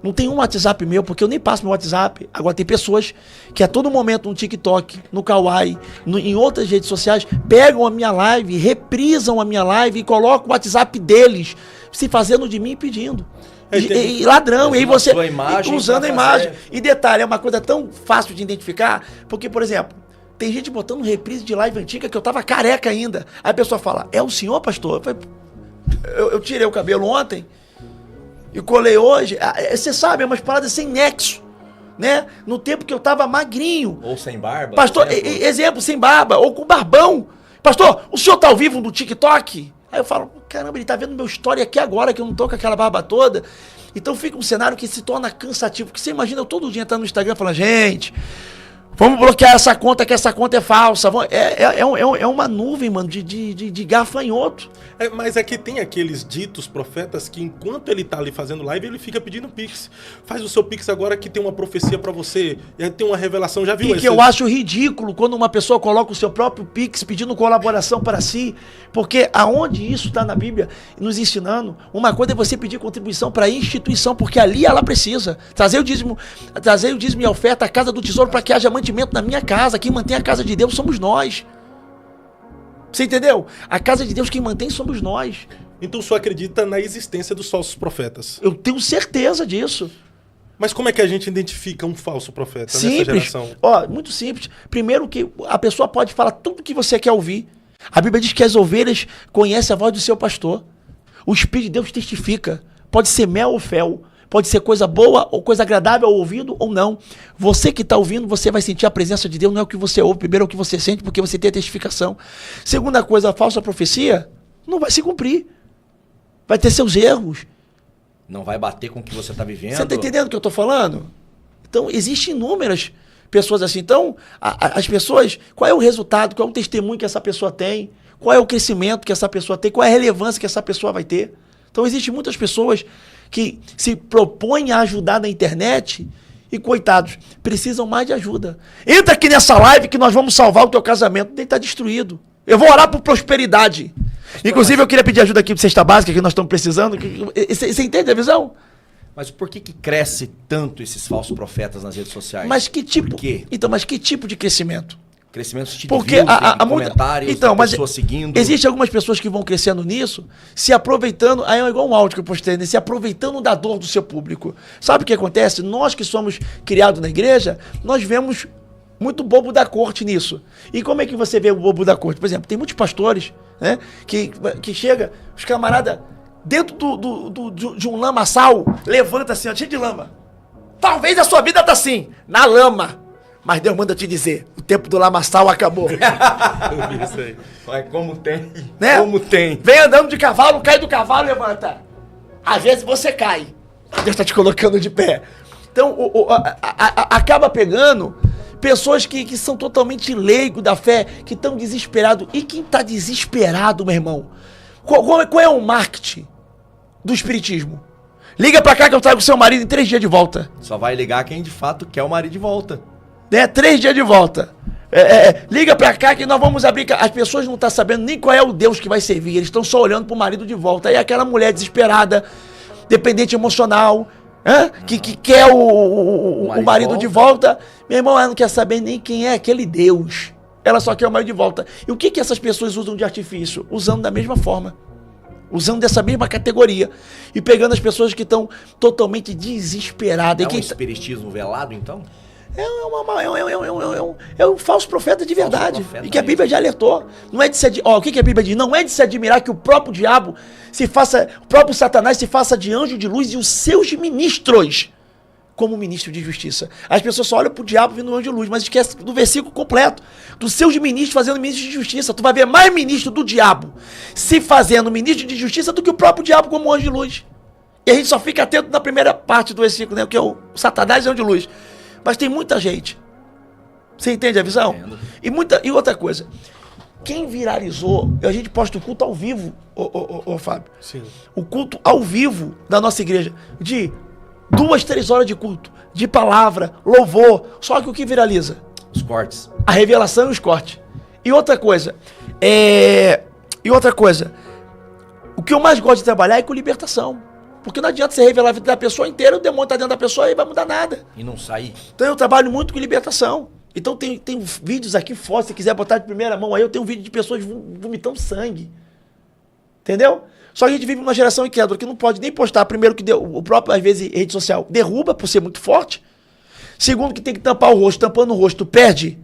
Não tem um WhatsApp meu, porque eu nem passo meu WhatsApp. Agora tem pessoas que a todo momento no TikTok, no Kawaii, em outras redes sociais, pegam a minha live, reprisam a minha live e colocam o WhatsApp deles, se fazendo de mim e pedindo. E ladrão, e aí você usando a imagem. E detalhe, é uma coisa tão fácil de identificar, porque, por exemplo, tem gente botando reprise de live antiga que eu tava careca ainda. Aí a pessoa fala, é o senhor, pastor? Eu tirei o cabelo ontem e colei hoje. Você sabe, é umas paradas sem nexo, né? No tempo que eu tava magrinho.
Ou sem barba.
Pastor, exemplo, sem barba, ou com barbão. Pastor, o senhor tá ao vivo no TikTok? Aí eu falo, caramba, ele tá vendo meu story aqui agora, que eu não tô com aquela barba toda. Então fica um cenário que se torna cansativo. Porque você imagina eu todo dia estar no Instagram falando, gente, vamos bloquear essa conta, que essa conta é falsa. É uma nuvem, mano, de gafanhoto.
Mas é que tem aqueles ditos profetas que enquanto ele tá ali fazendo live, ele fica pedindo Pix. Faz o seu Pix agora que tem uma profecia pra você, tem uma revelação, já viu?
E que eu acho ridículo quando uma pessoa coloca o seu próprio Pix pedindo colaboração para si, porque aonde isso tá na Bíblia nos ensinando, uma coisa é você pedir contribuição para a instituição, porque ali ela precisa. Trazer o dízimo e a oferta à casa do tesouro para que haja mantimento na minha casa. Quem mantém a casa de Deus somos nós. Você entendeu? A casa de Deus quem mantém somos nós.
Então o senhor acredita na existência dos falsos profetas?
Eu tenho certeza disso.
Mas como é que a gente identifica um falso profeta nessa geração?
Muito simples. Primeiro que a pessoa pode falar tudo que você quer ouvir. A Bíblia diz que as ovelhas conhecem a voz do seu pastor. O Espírito de Deus testifica. Pode ser mel ou fel. Pode ser coisa boa ou coisa agradável ao ouvido ou não. Você que está ouvindo, você vai sentir a presença de Deus. Não é o que você ouve, primeiro é o que você sente, porque você tem a testificação. Segunda coisa, a falsa profecia não vai se cumprir. Vai ter seus erros.
Não vai bater com o que você está vivendo.
Você está entendendo o que eu estou falando? Então, existem inúmeras pessoas assim. Então, as pessoas, qual é o resultado, qual é o testemunho que essa pessoa tem, qual é o crescimento que essa pessoa tem, qual é a relevância que essa pessoa vai ter. Então, existem muitas pessoas que se propõem a ajudar na internet e, coitados, precisam mais de ajuda. Entra aqui nessa live que nós vamos salvar o teu casamento. Nem está destruído. Eu vou orar por prosperidade. Inclusive, eu queria pedir ajuda aqui para Cesta Básica, que nós estamos precisando. Você entende a visão?
Mas por que cresce tanto esses falsos profetas nas redes sociais?
Mas que tipo?
Por quê?
Então, mas que tipo de crescimento?
Crescimento de
porque
views, comentários,
então, mas
pessoas seguindo.
Existem algumas pessoas que vão crescendo nisso, se aproveitando, aí é igual um áudio que eu postei, né? Se aproveitando da dor do seu público. Sabe o que acontece? Nós que somos criados na igreja, nós vemos muito bobo da corte nisso. E como é que você vê o bobo da corte? Por exemplo, tem muitos pastores, né, que chega, os camaradas, dentro de um lamaçal, levanta assim, ó, cheio de lama. Talvez a sua vida tá assim, na lama. Mas Deus manda te dizer, o tempo do lamaçal acabou.
Isso aí.
Mas como tem,
né?
Como tem.
Vem andando de cavalo, cai do cavalo, levanta. Às vezes você cai. Deus está te colocando de pé. Então, acaba pegando pessoas que são totalmente leigos da fé, que estão desesperados. E quem está desesperado, meu irmão? Qual é o marketing do espiritismo? Liga pra cá que eu trago seu marido em 3 dias de volta.
Só vai ligar quem de fato quer o marido de volta.
3 dias de volta. Liga pra cá que nós vamos abrir. As pessoas não estão sabendo nem qual é o Deus que vai servir. Eles estão só olhando pro marido de volta. Aí aquela mulher desesperada, dependente emocional, que quer o marido de volta. Meu irmão, ela não quer saber nem quem é aquele Deus. Ela só quer o marido de volta. E o que essas pessoas usam de artifício? Usando da mesma forma. Usando dessa mesma categoria. E pegando as pessoas que estão totalmente desesperadas.
É um espiritismo velado, então?
É um falso profeta de verdade. E que a Bíblia já alertou. Não é de se o que a Bíblia diz? Não é de se admirar que o próprio diabo o próprio Satanás se faça de anjo de luz e os seus ministros como ministro de justiça. As pessoas só olham pro diabo vindo anjo de luz, mas esquece do versículo completo. Dos seus ministros fazendo ministro de justiça. Tu vai ver mais ministro do diabo se fazendo ministro de justiça do que o próprio diabo como anjo de luz. E a gente só fica atento na primeira parte do versículo, né? Que é o Satanás e anjo de luz. Mas tem muita gente. Você entende a visão? E outra coisa. Quem viralizou, a gente posta o culto ao vivo, ô Fábio.
Sim.
O culto ao vivo da nossa igreja, de 2, 3 horas de culto, de palavra, louvor. Só que o que viraliza?
Os cortes.
A revelação e os cortes. E outra coisa, o que eu mais gosto de trabalhar é com libertação. Porque não adianta você revelar a vida da pessoa inteira, o demônio tá dentro da pessoa e vai mudar nada.
E não sair.
Então eu trabalho muito com libertação. Então tem vídeos aqui fora, se quiser botar de primeira mão aí, eu tenho um vídeo de pessoas vomitando sangue. Entendeu? Só que a gente vive numa geração incrédula que não pode nem postar. Primeiro que o próprio, às vezes, rede social derruba por ser muito forte. Segundo que tem que tampar o rosto. Tampando o rosto, perde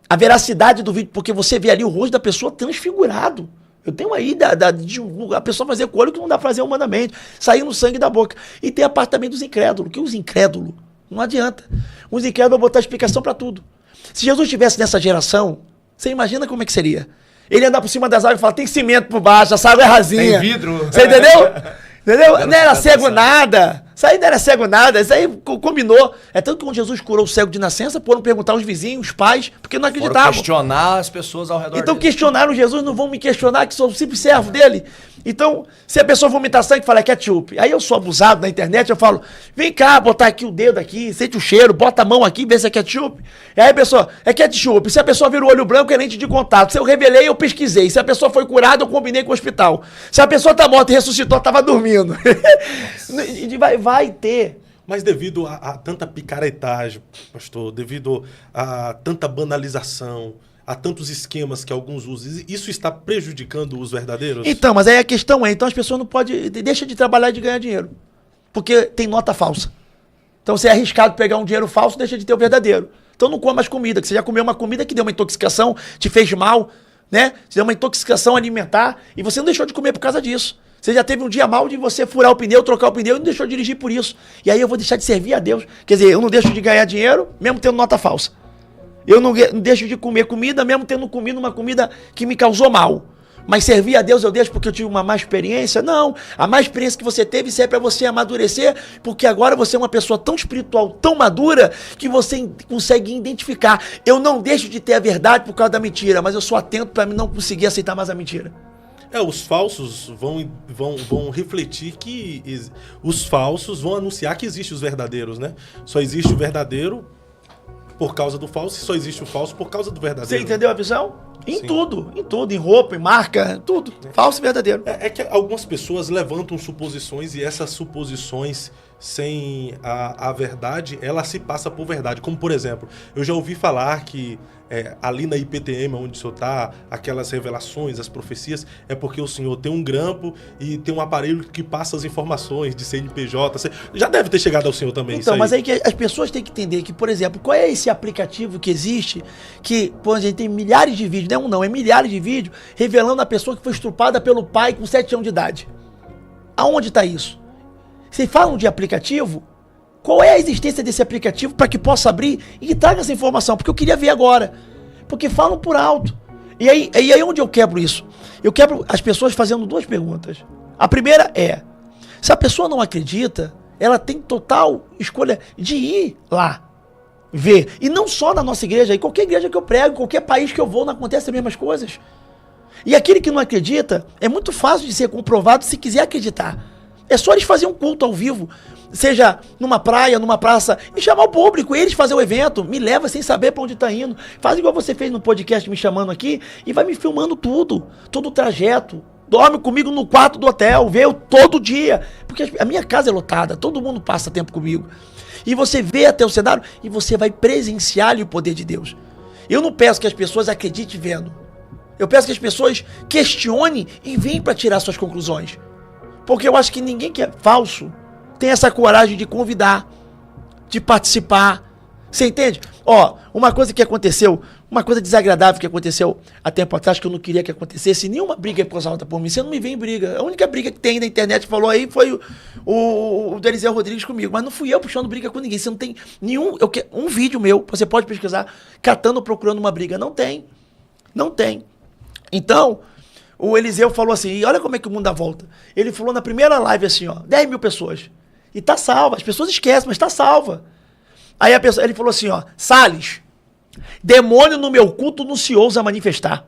a veracidade do vídeo, porque você vê ali o rosto da pessoa transfigurado. Eu tenho aí de a pessoa fazer com o olho que não dá pra fazer humanamente, saindo sangue da boca. E tem a parte também dos incrédulos, que os incrédulos, não adianta. Os incrédulos vão botar explicação pra tudo. Se Jesus estivesse nessa geração, você imagina como é que seria? Ele andar por cima das águas e falar, tem cimento por baixo, essa água é rasinha.
Tem vidro.
Você entendeu? Entendeu? Não era cego nada. Isso aí não era cego nada. Isso aí combinou. É tanto que quando Jesus curou o cego de nascença, foram perguntar aos vizinhos, os pais, porque não acreditavam.
Foram questionar as pessoas ao redor
Então
dele.
questionaram Jesus, não vão me questionar, que sou um simples servo dele. Então, se a pessoa vomitar sangue, fala, é ketchup. Aí eu sou abusado na internet, eu falo, vem cá, botar aqui o dedo aqui, sente o cheiro, bota a mão aqui, vê se é ketchup. E aí a pessoa, é ketchup. Se a pessoa vira o olho branco, é lente de contato. Se eu revelei, eu pesquisei. Se a pessoa foi curada, eu combinei com o hospital. Se a pessoa tá morta e ressuscitou, tava dormindo. vai ter.
Mas devido a tanta picaretagem, pastor, devido a tanta banalização, a tantos esquemas que alguns usam, isso está prejudicando os verdadeiros?
Então, mas aí a questão é, então as pessoas não podem, deixa de trabalhar e de ganhar dinheiro, porque tem nota falsa. Então você é arriscado pegar um dinheiro falso, deixa de ter o verdadeiro. Então não coma mais comida, que você já comeu uma comida que deu uma intoxicação, te fez mal, né? Você deu uma intoxicação alimentar e você não deixou de comer por causa disso. Você já teve um dia mal de você furar o pneu, trocar o pneu e não deixou de dirigir por isso. E aí eu vou deixar de servir a Deus. Quer dizer, eu não deixo de ganhar dinheiro, mesmo tendo nota falsa. Eu não deixo de comer comida, mesmo tendo comido uma comida que me causou mal. Mas servir a Deus eu deixo porque eu tive uma má experiência? Não. A má experiência que você teve serve para você amadurecer, porque agora você é uma pessoa tão espiritual, tão madura, que você consegue identificar. Eu não deixo de ter a verdade por causa da mentira, mas eu sou atento para não conseguir aceitar mais a mentira.
Os falsos vão refletir que os falsos vão anunciar que existem os verdadeiros, né? Só existe o verdadeiro por causa do falso e só existe o falso por causa do verdadeiro.
Você entendeu a visão? Em
Sim.
tudo, em roupa, em marca, tudo. Falso e verdadeiro.
É que algumas pessoas levantam suposições e essas suposições sem a verdade, ela se passa por verdade. Como, por exemplo, eu já ouvi falar que ali na IPTM, onde o senhor está, aquelas revelações, as profecias, é porque o senhor tem um grampo e tem um aparelho que passa as informações de CNPJ. Já deve ter chegado ao senhor também.
Então, mas aí que as pessoas têm que entender que, por exemplo, qual é esse aplicativo que existe, que, pô, a gente tem milhares de vídeos, não é milhares de vídeos, revelando a pessoa que foi estrupada pelo pai com 7 anos de idade. Aonde está isso? Vocês falam de aplicativo? Qual é a existência desse aplicativo para que possa abrir e traga essa informação? Porque eu queria ver agora. Porque falam por alto. E aí onde eu quebro isso? Eu quebro as pessoas fazendo 2 perguntas. A primeira é, se a pessoa não acredita, ela tem total escolha de ir lá ver. E não só na nossa igreja, em qualquer igreja que eu prego, qualquer país que eu vou, não acontecem as mesmas coisas. E aquele que não acredita, é muito fácil de ser comprovado se quiser acreditar. É só eles fazerem um culto ao vivo, seja numa praia, numa praça, e chamar o público, eles fazerem o evento, me leva sem saber pra onde tá indo. Faz igual você fez no podcast me chamando aqui, e vai me filmando tudo, todo o trajeto. Dorme comigo no quarto do hotel, vê eu todo dia, porque a minha casa é lotada, todo mundo passa tempo comigo. E você vê até o cenário, e você vai presenciar ali o poder de Deus. Eu não peço que as pessoas acreditem vendo. Eu peço que as pessoas questionem e venham para tirar suas conclusões. Porque eu acho que ninguém que é falso tem essa coragem de convidar, de participar. Você entende? Ó, uma coisa que aconteceu, uma coisa desagradável que aconteceu há tempo atrás, que eu não queria que acontecesse, nenhuma briga é causada por mim. Você não me vem em briga. A única briga que tem na internet, falou aí, foi o Deliseu Rodrigues comigo. Mas não fui eu puxando briga com ninguém. Você não tem nenhum... um vídeo meu, você pode pesquisar, catando, procurando uma briga. Não tem. Não tem. Então... O Eliseu falou assim, e olha como é que o mundo dá volta. Ele falou na primeira live assim, ó, 10 mil pessoas. E tá salva, as pessoas esquecem, mas tá salva. Aí ele falou assim, ó, Salles, demônio no meu culto não se ousa manifestar.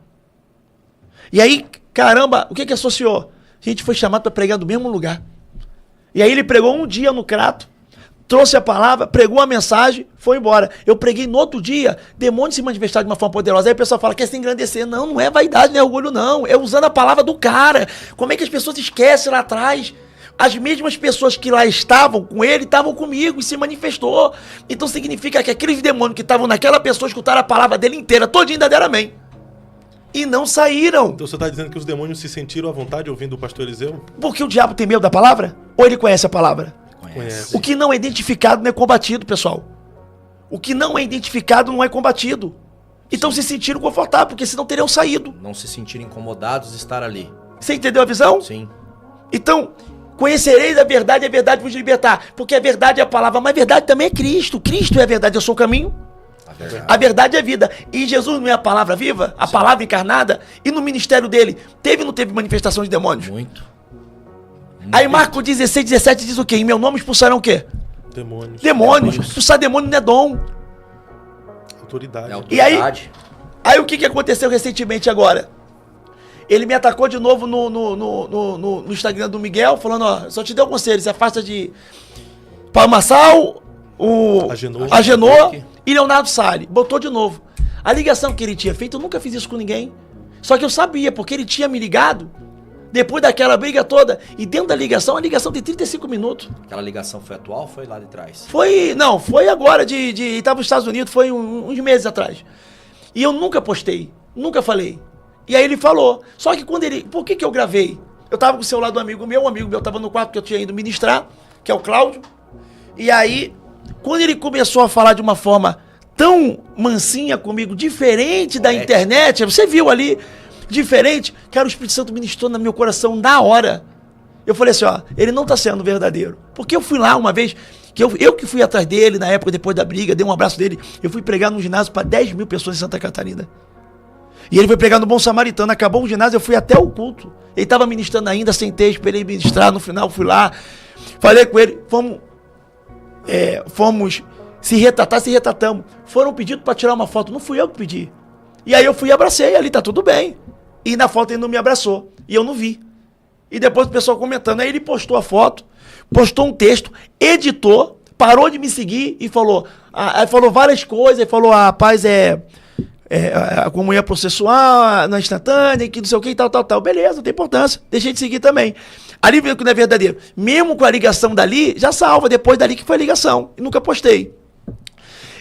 E aí, caramba, o que que associou? A gente foi chamado para pregar no mesmo lugar. E aí ele pregou um dia no Crato, trouxe a palavra, pregou a mensagem, foi embora. Eu preguei no outro dia, demônio se manifestar de uma forma poderosa. Aí o pessoal fala, quer se engrandecer. Não, não é vaidade, não é orgulho, não. É usando a palavra do cara. Como é que as pessoas esquecem lá atrás? As mesmas pessoas que lá estavam com ele, estavam comigo e se manifestou. Então significa que aqueles demônios que estavam naquela pessoa escutaram a palavra dele inteira, todinha, ainda deram amém. E não saíram.
Então você está dizendo que os demônios se sentiram à vontade ouvindo o pastor Eliseu?
Porque o diabo tem medo da palavra? Ou ele conhece a palavra?
Conhece.
O que não é identificado não é combatido, pessoal. O que não é identificado não é combatido. Então se sentiram confortáveis, porque senão teriam saído.
Não se sentirem incomodados de estar ali.
Você entendeu a visão?
Sim.
Então, conhecereis a verdade vos libertar. Porque a verdade é a palavra, mas a verdade também é Cristo. Cristo é a verdade, eu sou o caminho. A verdade é vida. E Jesus não é a palavra viva? A palavra encarnada? E no ministério dele, teve ou não teve manifestação de demônios?
Muito.
Aí Marcos 16, 17 diz o quê? Em meu nome expulsarão o quê?
Demônios.
Demônios. Expulsar demônio não é dom.
Autoridade.
É
E aí,
autoridade.
aí o que aconteceu recentemente agora? Ele me atacou de novo no Instagram do Miguel, falando, ó, só te dei um conselho, se afasta de Palmaçal, o Agenor e Leonardo Salles. Botou de novo. A ligação que ele tinha feito, eu nunca fiz isso com ninguém. Só que eu sabia, porque ele tinha me ligado depois daquela briga toda. E dentro da ligação, a ligação tem 35 minutos.
Aquela ligação foi atual ou foi lá de trás?
Foi agora, estava nos Estados Unidos, foi uns meses atrás. E eu nunca postei, nunca falei. E aí ele falou. Só que quando ele... Por que eu gravei? Eu tava com o celular do amigo meu tava no quarto que eu tinha ido ministrar, que é o Cláudio. E aí, quando ele começou a falar de uma forma tão mansinha comigo, diferente da internet, você viu ali, diferente, cara, o Espírito Santo ministrou no meu coração na hora. Eu falei assim, ó, ele não tá sendo verdadeiro. Porque eu fui lá uma vez, que eu que fui atrás dele, na época, depois da briga, dei um abraço dele, eu fui pregar num ginásio para 10 mil pessoas em Santa Catarina. E ele foi pregar no Bom Samaritano, acabou o ginásio, eu fui até o culto. Ele estava ministrando ainda, sentei, esperei ministrar, no final fui lá, falei com ele, fomos se retratamos. Foram pedidos para tirar uma foto, não fui eu que pedi. E aí eu fui e abracei, ali tá tudo bem. E na foto ele não me abraçou, e eu não vi. E depois o pessoal comentando, aí ele postou a foto, postou um texto, editou, parou de me seguir e falou, falou várias coisas, falou, a paz a comunhão processual, na instantânea, que não sei o que e tal. Beleza, não tem importância. Deixei de seguir também. Ali viu que não é verdadeiro. Mesmo com a ligação dali, já salva depois dali que foi a ligação. E nunca postei.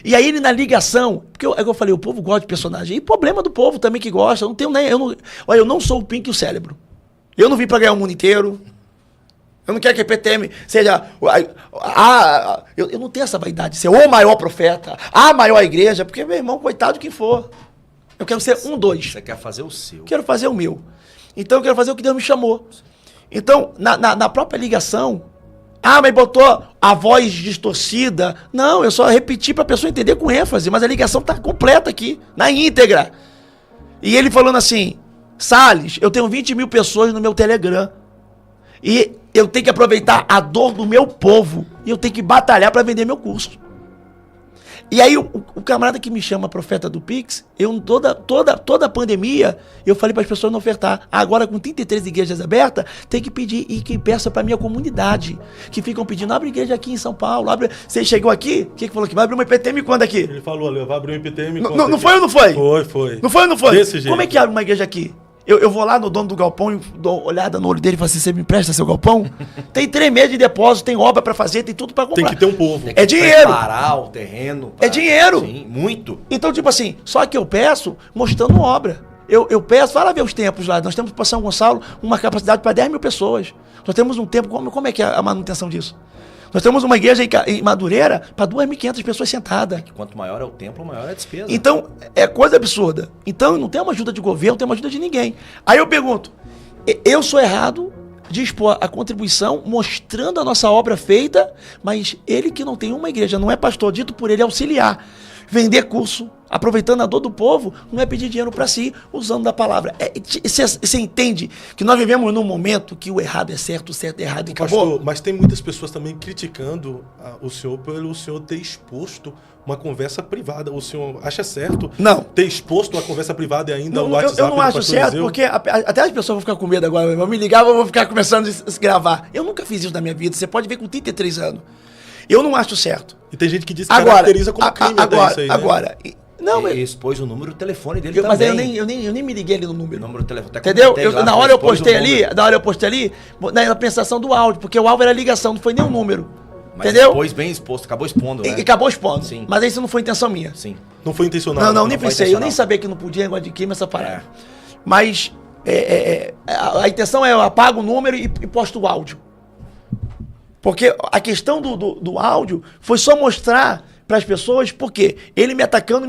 E aí ele na ligação, porque eu falei, o povo gosta de personagem. E problema do povo também que gosta. Eu não tenho nem. Olha, eu não sou o Pink e o Cérebro. Eu não vim pra ganhar o mundo inteiro. Eu não quero que a EPTM seja... Eu não tenho essa vaidade de ser o maior profeta, a maior igreja, porque, meu irmão, coitado de quem for. Eu quero ser dois.
Você quer fazer o seu.
Quero fazer o meu. Então eu quero fazer o que Deus me chamou. Então, na própria ligação... mas botou a voz distorcida. Não, eu só repeti pra pessoa entender com ênfase, mas a ligação tá completa aqui, na íntegra. E ele falando assim, Salles, eu tenho 20 mil pessoas no meu Telegram. E eu tenho que aproveitar a dor do meu povo. E eu tenho que batalhar para vender meu curso. E aí o camarada que me chama profeta do Pix, eu toda a pandemia, eu falei para as pessoas não ofertar. Agora com 33 igrejas abertas, tem que pedir e que peça para minha comunidade. Que ficam pedindo, abre igreja aqui em São Paulo. Você chegou aqui? O que falou aqui? Vai abrir uma IPTM quando aqui?
Ele falou ali, vai abrir uma IPTM quando
não foi ou não foi?
Foi.
Não foi ou não foi?
Desse jeito.
Como é que abre uma igreja aqui? Eu vou lá no dono do galpão e dou uma olhada no olho dele e falo assim, você me empresta seu galpão? Tem 3 meses de depósito, tem obra pra fazer, tem tudo pra comprar.
Tem que ter um povo.
É dinheiro.
Preparar o terreno.
É dinheiro.
Sim, muito.
Então, tipo assim, só que eu peço mostrando obra. Eu peço, vai lá ver os tempos lá. Nós temos para São Gonçalo uma capacidade para 10 mil pessoas. Nós temos um tempo, como é que é a manutenção disso? Nós temos uma igreja em Madureira para 2.500 pessoas sentadas.
Quanto maior é o templo, maior é a despesa.
Então, é coisa absurda. Então, não tem uma ajuda de governo, não tem uma ajuda de ninguém. Aí eu pergunto, eu sou errado de expor a contribuição mostrando a nossa obra feita, mas ele que não tem uma igreja, não é pastor, dito por ele auxiliar. vender curso, aproveitando a dor do povo, não é pedir dinheiro para si, usando da palavra. Você entende que nós vivemos num momento que o errado é certo, o certo é errado e acabou?
Pastor, mas tem muitas pessoas também criticando o senhor pelo senhor ter exposto uma conversa privada. O senhor acha certo ter exposto uma conversa privada e ainda o WhatsApp
eu não
do
acho
pastor
certo,
Eliseu?
porque até as pessoas vão ficar com medo agora. Vão me ligar, vão ficar começando a se gravar. Eu nunca fiz isso na minha vida. Você pode ver com 33 anos. Eu não acho certo.
E tem gente que diz que caracteriza como crime até isso aí, né?
Agora... Não,
ele expôs o número do telefone dele
mas
também.
eu nem me liguei ali no número.
O número do telefone.
Entendeu? Na hora eu postei ali, na pensação do áudio, porque o alvo era ligação, não foi nem um número.
Mas
entendeu?
Expôs bem exposto, acabou expondo, né?
E acabou expondo.
Sim.
Mas isso não foi intenção minha.
Sim.
Não foi intencional.
Não, nem pensei. Eu nem sabia que não podia negócio de crime essa parada. Mas a intenção é eu apago o número e posto o áudio. Porque a questão do áudio foi só mostrar para as pessoas, porque ele me atacando.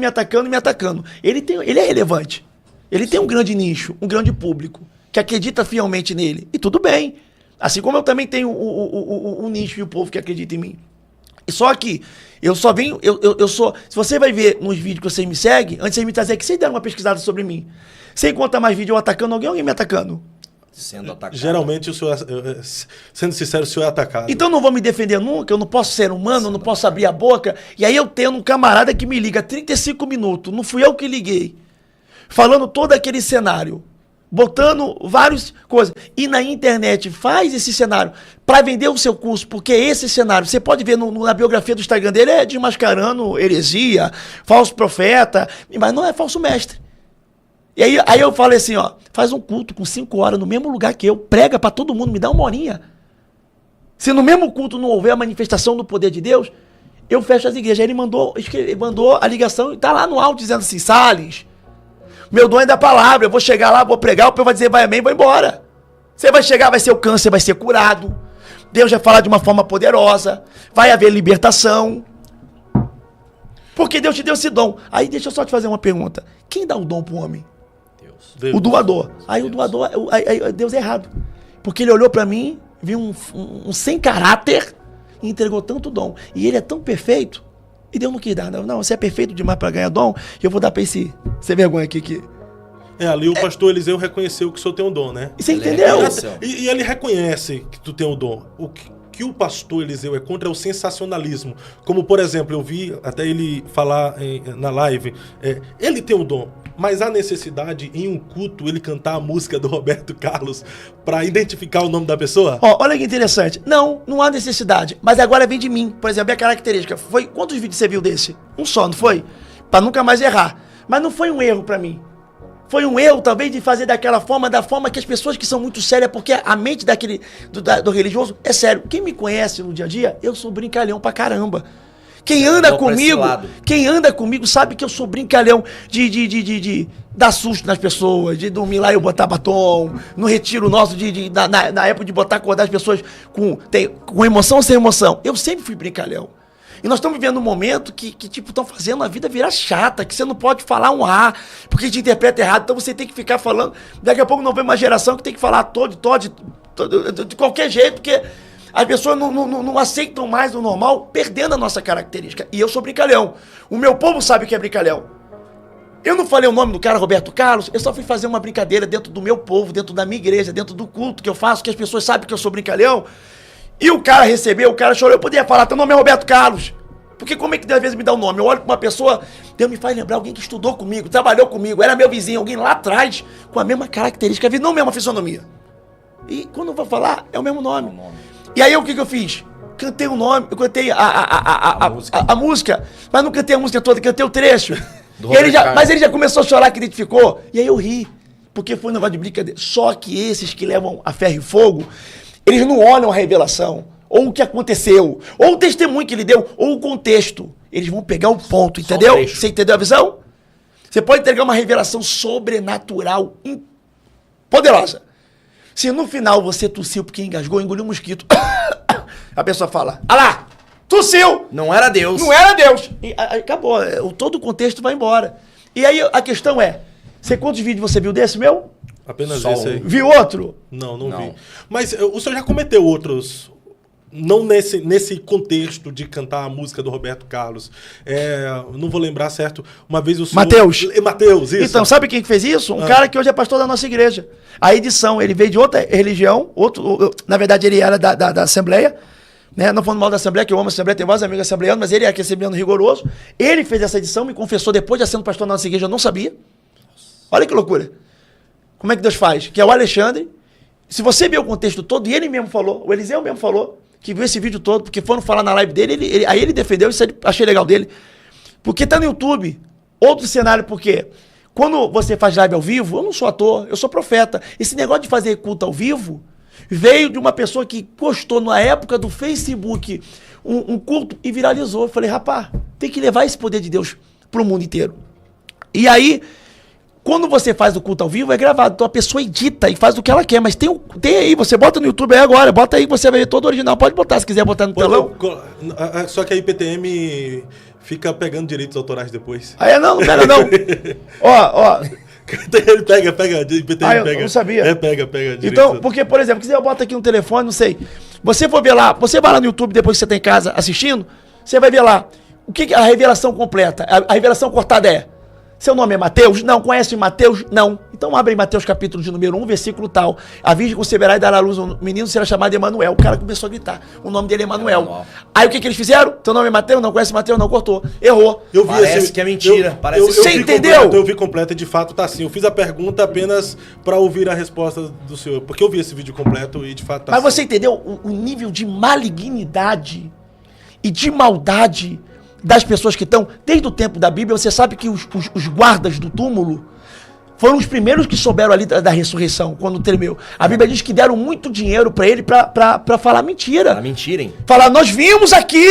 Ele é relevante. Ele tem um grande nicho, um grande público, que acredita fielmente nele. E tudo bem. Assim como eu também tenho um nicho e o povo que acredita em mim. Só que eu só venho, eu sou... Se você vai ver nos vídeos que você me segue, antes de você me trazer aqui, vocês deram uma pesquisada sobre mim. Você encontra mais vídeo eu atacando alguém me atacando?
Sendo atacado.
Geralmente, o senhor, sendo sincero, o senhor é atacado.
Então eu não vou me defender nunca, eu não posso ser humano, eu não posso abrir a boca. E aí eu tenho um camarada que me liga 35 minutos, não fui eu que liguei, falando todo aquele cenário, botando várias coisas. E na internet faz esse cenário para vender o seu curso, porque esse cenário, você pode ver na biografia do Instagram dele, é desmascarando heresia, falso profeta, mas não é falso mestre. E aí eu falei assim, ó, faz um culto com 5 horas no mesmo lugar que eu, prega para todo mundo, me dá uma horinha. Se no mesmo culto não houver a manifestação do poder de Deus, eu fecho as igrejas. Aí ele mandou a ligação e tá lá no áudio dizendo assim, Salles, meu dom é da palavra, eu vou chegar lá, vou pregar, o povo vai dizer vai amém, vou embora. Você vai chegar, vai ser o câncer, vai ser curado. Deus vai falar de uma forma poderosa, vai haver libertação. Porque Deus te deu esse dom. Aí deixa eu só te fazer uma pergunta. Quem dá o dom pro homem?
Deus.
O doador. Aí o doador, aí Deus é errado. Porque ele olhou pra mim, viu um sem caráter e entregou tanto dom. E ele é tão perfeito, e Deus não quis dar. Não, você é perfeito demais pra ganhar dom, e eu vou dar pra esse sem vergonha aqui.
Ali o pastor Eliseu reconheceu que o senhor tem um dom, né?
Você entendeu?
E ele reconhece que tu tem um dom. O que o pastor Eliseu é contra é o sensacionalismo. Como, por exemplo, eu vi até ele falar na live, ele tem um dom, mas há necessidade em um culto ele cantar a música do Roberto Carlos para identificar o nome da pessoa?
Olha que interessante. Não há necessidade, mas agora vem de mim. Por exemplo, a característica. Quantos vídeos você viu desse? Um só, não foi? Para nunca mais errar. Mas não foi um erro para mim. Foi um erro, talvez, de fazer daquela forma, da forma que as pessoas que são muito sérias, porque a mente do religioso é sério. Quem me conhece no dia a dia, eu sou brincalhão pra caramba. Quem anda comigo sabe que eu sou brincalhão de dar susto nas pessoas, de dormir lá e eu botar batom, no retiro nosso, na época de botar, acordar as pessoas com emoção ou sem emoção. Eu sempre fui brincalhão. E nós estamos vivendo um momento que tipo, estão fazendo a vida virar chata, que você não pode falar um A, porque te interpreta errado, então você tem que ficar falando. Daqui a pouco não vem uma geração que tem que falar todo, de qualquer jeito, porque as pessoas não aceitam mais o normal, perdendo a nossa característica. E eu sou brincalhão. O meu povo sabe que é brincalhão. Eu não falei o nome do cara, Roberto Carlos, eu só fui fazer uma brincadeira dentro do meu povo, dentro da minha igreja, dentro do culto que eu faço, que as pessoas sabem que eu sou brincalhão. E o cara recebeu, o cara chorou, eu poderia falar, teu nome é Roberto Carlos. Porque como é que Deus às vezes me dá um nome? Eu olho pra uma pessoa, Deus me faz lembrar alguém que estudou comigo, trabalhou comigo, era meu vizinho, alguém lá atrás, com a mesma característica, não a mesma fisionomia. E quando eu vou falar, é o mesmo nome. E aí o que eu fiz? Cantei o nome, eu cantei a música, mas não cantei a música toda, cantei o trecho. Mas ele já começou a chorar, que identificou. E aí eu ri, porque foi um negócio de brincadeira. Só que esses que levam a ferro e fogo, eles não olham a revelação, ou o que aconteceu, ou o testemunho que ele deu, ou o contexto. Eles vão pegar o ponto, entendeu? Você entendeu a visão? Você pode entregar uma revelação sobrenatural, poderosa. Se no final você tossiu porque engasgou, engoliu um mosquito, a pessoa fala, ah lá, tossiu!
Não era Deus.
Não era Deus. E acabou, todo o contexto vai embora. E aí a questão é, quantos vídeos você viu desse meu?
Apenas esse aí.
Viu outro?
Não vi. Mas o senhor já cometeu outros não nesse contexto de cantar a música do Roberto Carlos. Não vou lembrar certo. Uma vez o senhor... Mateus, isso.
Então, sabe quem fez isso? Um cara que hoje é pastor da nossa igreja. A edição, ele veio de outra religião, na verdade ele era da Assembleia, né? Não falando mal da Assembleia, que eu amo a Assembleia, tenho vários amigos assembleanos, mas ele é assembleano rigoroso. Ele fez essa edição, me confessou depois de sendo pastor da nossa igreja, eu não sabia. Olha que loucura. Como é que Deus faz? Que é o Alexandre. Se você ver o contexto todo, e ele mesmo falou, o Eliseu mesmo falou, que viu esse vídeo todo, porque foram falar na live dele, aí ele defendeu, isso eu achei legal dele. Porque tá no YouTube, outro cenário, porque quando você faz live ao vivo, eu não sou ator, eu sou profeta. Esse negócio de fazer culto ao vivo veio de uma pessoa que postou na época do Facebook um culto e viralizou. Eu falei, rapaz, tem que levar esse poder de Deus pro mundo inteiro. E aí, quando você faz o culto ao vivo, é gravado. Então a pessoa edita e faz o que ela quer. Mas tem aí, você bota no YouTube aí agora, bota aí que você vai ver todo o original. Pode botar, se quiser botar no telão.
Só que a IPTM fica pegando direitos autorais depois.
Não pega não. Ó.
Ele pega, IPTM pega.
Eu não sabia.
Pega direitos.
Então, porque, por exemplo, quiser eu boto aqui no telefone, não sei. Você for ver lá, você vai lá no YouTube depois que você tá em casa assistindo, você vai ver lá. O que a revelação completa, a revelação cortada é? Seu nome é Mateus? Não. Conhece Mateus? Não. Então abre em Mateus capítulo de número 1, versículo tal. A virgem conceberá e dará à luz um menino, será chamado Emanuel. O cara começou a gritar. O nome dele é Emanuel. Aí o que eles fizeram? Teu nome é Mateus? Não conhece Mateus? Não, cortou. Errou.
Parece que é mentira.
Você entendeu?
Eu vi completo, de fato tá assim. Eu fiz a pergunta apenas para ouvir a resposta do senhor. Porque eu vi esse vídeo completo e de fato tá
Mas
assim.
Você entendeu o nível de malignidade e de maldade das pessoas que estão, desde o tempo da Bíblia, você sabe que os guardas do túmulo foram os primeiros que souberam ali da ressurreição, quando tremeu. A Bíblia diz que deram muito dinheiro para ele para falar mentira.
Para mentirem.
Falar, nós vimos aqui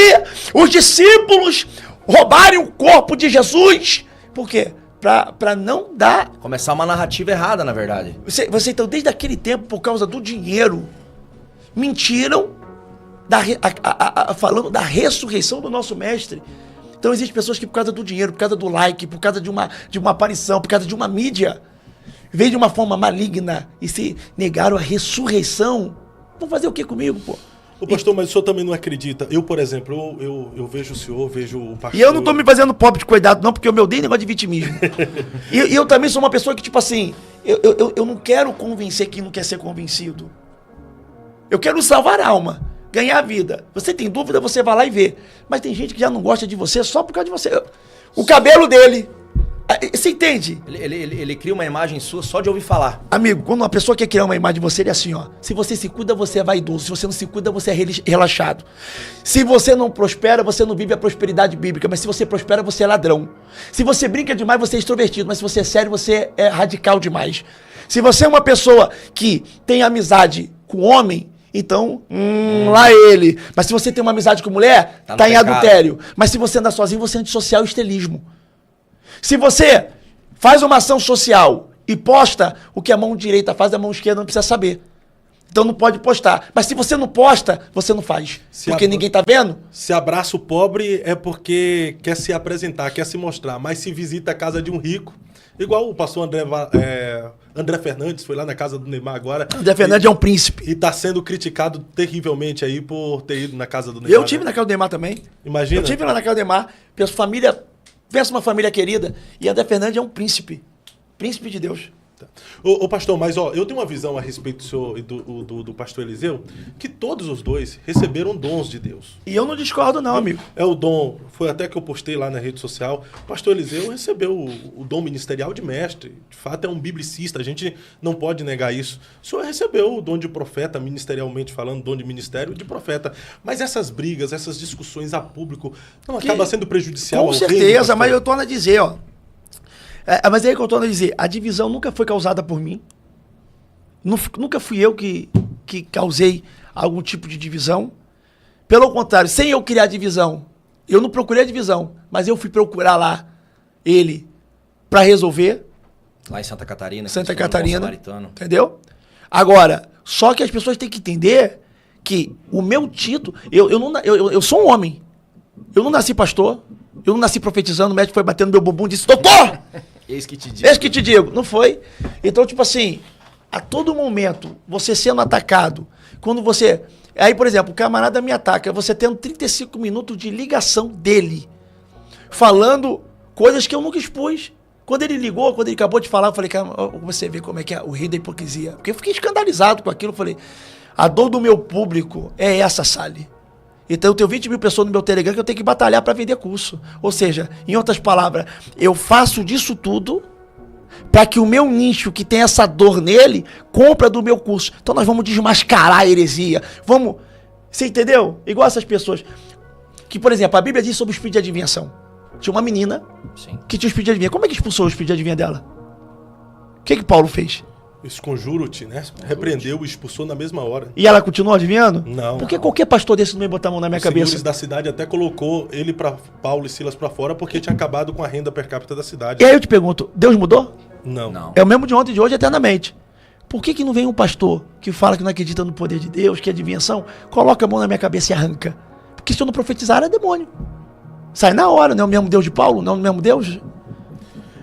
os discípulos roubarem o corpo de Jesus. Por quê? Para não dar...
Começar uma narrativa errada, na verdade.
Você então, desde aquele tempo, por causa do dinheiro, mentiram falando da ressurreição do nosso mestre. Então existem pessoas que por causa do dinheiro, por causa do like, por causa de uma aparição, por causa de uma mídia, veio de uma forma maligna e se negaram a ressurreição. Vão fazer o que comigo, pô?
Ô pastor, mas o senhor também não acredita? Eu, por exemplo, eu vejo o senhor, vejo o pastor...
E eu não tô me fazendo pobre de cuidado não, porque eu me odeio negócio de vitimismo. e eu também sou uma pessoa que, tipo assim, eu não quero convencer quem não quer ser convencido. Eu quero salvar a alma. Ganhar a vida. Você tem dúvida, você vai lá e vê. Mas tem gente que já não gosta de você só por causa de você. O cabelo dele. Você entende?
Ele cria uma imagem sua só de ouvir falar.
Amigo, quando uma pessoa quer criar uma imagem de você, ele é assim, ó. Se você se cuida, você é vaidoso. Se você não se cuida, você é relaxado. Se você não prospera, você não vive a prosperidade bíblica. Mas se você prospera, você é ladrão. Se você brinca demais, você é extrovertido. Mas se você é sério, você é radical demais. Se você é uma pessoa que tem amizade com homem, então, lá ele. Mas se você tem uma amizade com mulher, tá em adultério. Mas se você anda sozinho, você é antissocial e estelismo. Se você faz uma ação social e posta o que a mão direita faz, a mão esquerda não precisa saber. Então não pode postar. Mas se você não posta, você não faz. Porque ninguém tá vendo.
Se abraça o pobre é porque quer se apresentar, quer se mostrar. Mas se visita a casa de um rico, igual o pastor André Fernandes foi lá na casa do Neymar agora.
André Fernandes é um príncipe.
E tá sendo criticado terrivelmente aí por ter ido na casa do Neymar.
Eu tive na casa do Neymar também.
Imagina.
Eu tive lá na casa do Neymar. Pensa uma família querida. E André Fernandes é um príncipe. Príncipe de Deus.
Ô pastor, mas eu tenho uma visão a respeito do senhor e do pastor Eliseu, que todos os dois receberam dons de Deus.
E eu não discordo não, amigo.
É o dom, foi até que eu postei lá na rede social, o pastor Eliseu recebeu o dom ministerial de mestre, de fato é um biblicista, a gente não pode negar isso. O senhor recebeu o dom de profeta, ministerialmente falando, dom de ministério de profeta, mas essas brigas, essas discussões a público, não acaba sendo prejudicial
ao reino? Com certeza, mas eu torno a dizer, ó. Mas é aí que eu estou a dizer, a divisão nunca foi causada por mim. Nunca fui eu que causei algum tipo de divisão. Pelo contrário, sem eu criar divisão, eu não procurei a divisão, mas eu fui procurar lá ele para resolver.
Lá em Santa Catarina.
Santa Catarina, entendeu? Agora, só que as pessoas têm que entender que o meu título... Eu sou um homem. Eu não nasci pastor. Eu não nasci profetizando. O médico foi batendo no meu bumbum e disse, doutor!
Eis que te digo.
Eis que te digo. Não foi. Então, tipo assim, a todo momento, você sendo atacado, quando você... Aí, por exemplo, o camarada me ataca, você tendo 35 minutos de ligação dele, falando coisas que eu nunca expus. Quando ele ligou, quando ele acabou de falar, eu falei, cara, você vê como é que é o rei da hipocrisia. Porque eu fiquei escandalizado com aquilo, eu falei, a dor do meu público é essa, Sally. Então eu tenho 20 mil pessoas no meu Telegram que eu tenho que batalhar para vender curso. Ou seja, em outras palavras, eu faço disso tudo para que o meu nicho, que tem essa dor nele, compra do meu curso. Então nós vamos desmascarar a heresia. Vamos... Você entendeu? Igual essas pessoas. Que, por exemplo, a Bíblia diz sobre o espírito de adivinhação. Tinha uma menina que tinha o espírito de adivinhação. Como é que expulsou o espírito de adivinhação dela? O que Paulo fez?
Esconjuro-te, né? Repreendeu e expulsou na mesma hora.
E ela continuou adivinhando?
Não.
Porque qualquer pastor desse não vai botar a mão na minha cabeça.
Os senhores da cidade até colocou ele para Paulo e Silas para fora porque tinha acabado com a renda per capita da cidade.
E aí eu te pergunto, Deus mudou?
Não.
É o mesmo de ontem, de hoje, eternamente. Por que não vem um pastor que fala que não acredita no poder de Deus, que é adivinhação, coloca a mão na minha cabeça e arranca? Porque se eu não profetizar, é demônio. Sai na hora, não é o mesmo Deus de Paulo? Não é o mesmo Deus?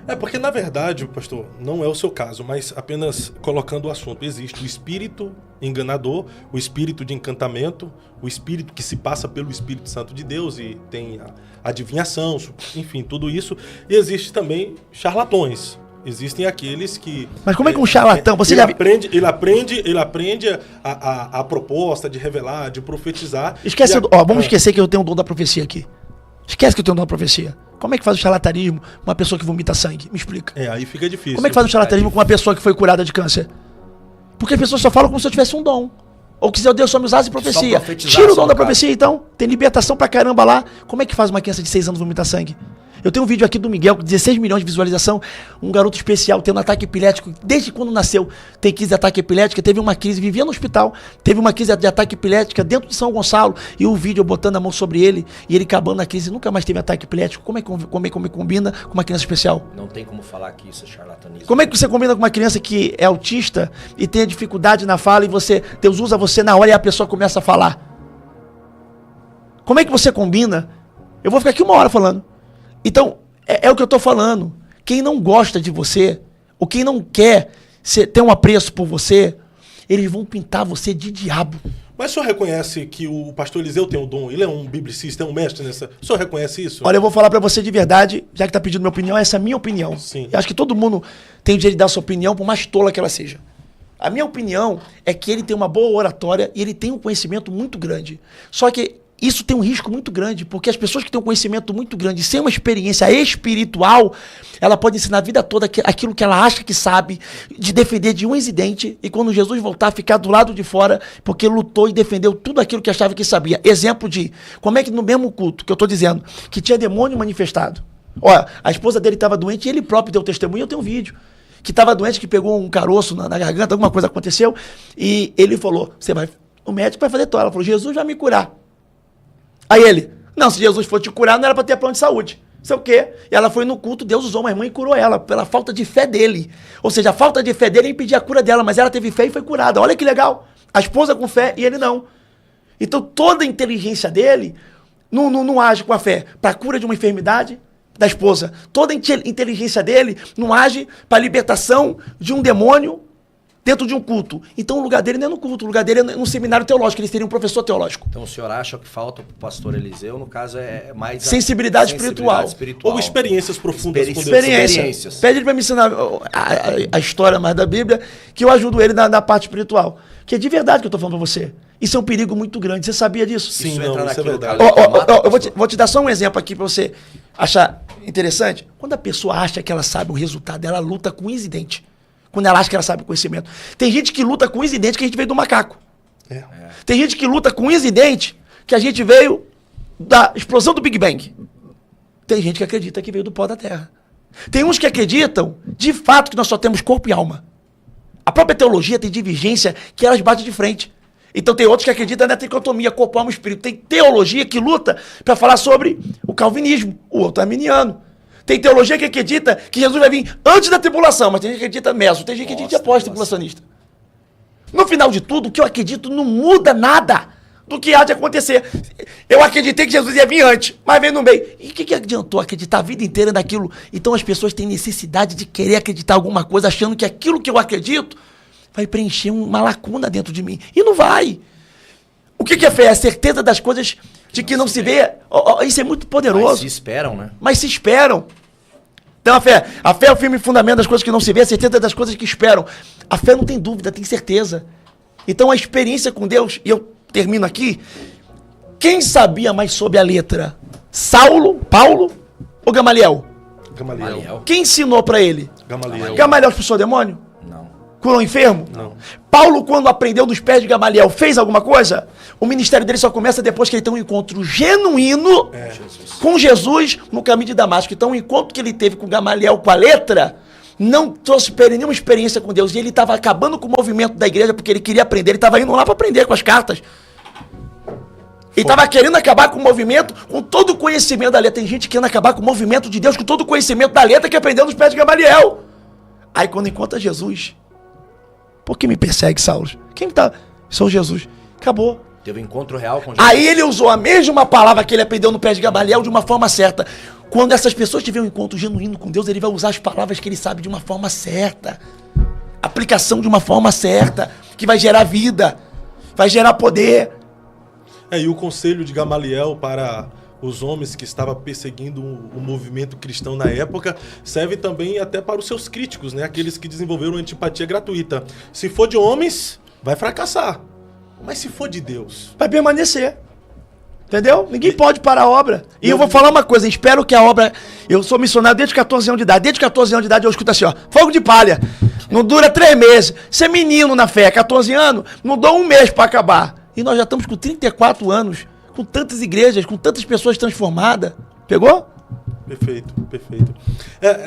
É porque, na verdade, pastor, não é o seu caso, mas apenas colocando o assunto. Existe o espírito enganador, o espírito de encantamento, o espírito que se passa pelo Espírito Santo de Deus e tem a adivinhação, enfim, tudo isso. E existe também charlatões. Existem aqueles que...
Mas como é que um charlatão...
Ele aprende a proposta de revelar, de profetizar.
Vamos esquecer que eu tenho o dom da profecia aqui. Esquece que eu tenho o dom da profecia. Como é que faz o charlatanismo com uma pessoa que vomita sangue? Me explica.
Aí fica difícil.
Como é que faz o charlatanismo com uma pessoa que foi curada de câncer? Porque as pessoas só falam como se eu tivesse um dom. Ou que Deus só me usasse profecia. Tira o dom da profecia, então. Tem libertação pra caramba lá. Como é que faz uma criança de 6 anos vomitar sangue? Eu tenho um vídeo aqui do Miguel com 16 milhões de visualização, um garoto especial tendo ataque epilético, desde quando nasceu tem crise de ataque epilética, teve uma crise, vivia no hospital, teve uma crise de ataque epilética dentro de São Gonçalo, e o vídeo eu botando a mão sobre ele, e ele acabando na crise, nunca mais teve ataque epilético. Como é que combina com uma criança especial?
Não tem como falar que isso é charlatanismo.
Como é que você combina com uma criança que é autista e tem dificuldade na fala e Deus usa você na hora e a pessoa começa a falar? Como é que você combina? Eu vou ficar aqui 1 hora falando. Então, é o que eu estou falando. Quem não gosta de você, ou quem não quer ter um apreço por você, eles vão pintar você de diabo.
Mas o senhor reconhece que o pastor Eliseu tem o dom? Ele é um biblicista, é um mestre nessa... O senhor reconhece isso?
Olha, eu vou falar para você de verdade, já que está pedindo minha opinião, essa é a minha opinião.
Sim.
Eu acho que todo mundo tem o direito de dar a sua opinião, por mais tola que ela seja. A minha opinião é que ele tem uma boa oratória e ele tem um conhecimento muito grande. Só que isso tem um risco muito grande, porque as pessoas que têm um conhecimento muito grande, sem uma experiência espiritual, ela pode ensinar a vida toda aquilo que ela acha que sabe, de defender de unhas e dentes, e quando Jesus voltar, ficar do lado de fora, porque lutou e defendeu tudo aquilo que achava que sabia. Exemplo de como é que no mesmo culto, que eu estou dizendo, que tinha demônio manifestado. Olha, a esposa dele estava doente e ele próprio deu testemunho, eu tenho um vídeo. Que estava doente, que pegou um caroço na garganta, alguma coisa aconteceu, e ele falou, o médico vai fazer toda. Ela falou, Jesus vai me curar. Aí ele, não, se Jesus for te curar, não era para ter plano de saúde. Sei o quê? E ela foi no culto, Deus usou uma irmã e curou ela, pela falta de fé dele. Ou seja, a falta de fé dele impedia a cura dela, mas ela teve fé e foi curada. Olha que legal. A esposa com fé e ele não. Então toda a inteligência dele não age com a fé para a cura de uma enfermidade da esposa. Toda a inteligência dele não age para a libertação de um demônio dentro de um culto. Então o lugar dele não é no culto, o lugar dele é no seminário teológico, ele seria um professor teológico.
Então o senhor acha que falta para o pastor Eliseu, no caso, é mais
sensibilidade espiritual.
Ou experiências profundas com Deus.
Experiências. Pede ele para me ensinar a história mais da Bíblia, que eu ajudo ele na parte espiritual. Que é de verdade que eu estou falando para você. Isso é um perigo muito grande. Você sabia disso?
Sim, isso é verdade.
Eu vou te dar só um exemplo aqui para você achar interessante. Quando a pessoa acha que ela sabe o resultado, ela luta com unhas e dentes. Quando ela acha que ela sabe o conhecimento. Tem gente que luta com unhas e dentes que a gente veio do macaco. Tem gente que luta com unhas e dentes que a gente veio da explosão do Big Bang. Tem gente que acredita que veio do pó da Terra. Tem uns que acreditam, de fato, que nós só temos corpo e alma. A própria teologia tem divergência que elas batem de frente. Então tem outros que acreditam na tricotomia, corpo, alma e espírito. Tem teologia que luta para falar sobre o calvinismo, o outro arminiano. Tem teologia que acredita que Jesus vai vir antes da tribulação, mas tem gente que acredita meso, tem gente que acredita pós-tribulacionista. No final de tudo, o que eu acredito não muda nada do que há de acontecer. Eu acreditei que Jesus ia vir antes, mas veio no meio. E o que adiantou acreditar a vida inteira naquilo? Então as pessoas têm necessidade de querer acreditar alguma coisa, achando que aquilo que eu acredito vai preencher uma lacuna dentro de mim. E não vai. O que é fé? É a certeza das coisas de que não se vê. Isso é muito poderoso.
Mas se esperam, né?
Mas se esperam. Então a fé é o firme fundamento das coisas que não se vê, a certeza das coisas que esperam. A fé não tem dúvida, tem certeza. Então a experiência com Deus, e eu termino aqui, quem sabia mais sobre a letra? Paulo ou Gamaliel?
Gamaliel.
Quem ensinou para ele?
Gamaliel.
Gamaliel expulsou o demônio?
Não.
Curou o enfermo?
Não.
Paulo, quando aprendeu dos pés de Gamaliel, fez alguma coisa? O ministério dele só começa depois que ele tem um encontro genuíno com Jesus no caminho de Damasco. Então, o encontro que ele teve com Gamaliel, com a letra, não trouxe nenhuma experiência com Deus. E ele estava acabando com o movimento da igreja porque ele queria aprender. Ele estava indo lá para aprender com as cartas. Ele estava querendo acabar com o movimento, com todo o conhecimento da letra. Tem gente querendo acabar com o movimento de Deus, com todo o conhecimento da letra que aprendeu nos pés de Gamaliel. Aí, quando encontra Jesus... Por que me persegue, Saulo? Quem tá? Sou Jesus. Acabou.
Teve um encontro real com Jesus.
Aí ele usou a mesma palavra que ele aprendeu no pé de Gamaliel de uma forma certa. Quando essas pessoas tiverem um encontro genuíno com Deus, ele vai usar as palavras que ele sabe de uma forma certa. Aplicação de uma forma certa, que vai gerar vida, vai gerar poder.
E o conselho de Gamaliel para os homens que estavam perseguindo o movimento cristão na época serve também até para os seus críticos, né? Aqueles que desenvolveram antipatia gratuita. Se for de homens, vai fracassar. Mas se for de Deus...
vai permanecer. Entendeu? Ninguém pode parar a obra. E eu vou falar uma coisa, espero que a obra... Eu sou missionário desde 14 anos de idade. Desde 14 anos de idade eu escuto assim, ó, fogo de palha. Não dura 3 meses. Você é menino na fé, 14 anos, não dou 1 mês para acabar. E nós já estamos com 34 anos, com tantas igrejas, com tantas pessoas transformadas. Pegou?
Perfeito, perfeito.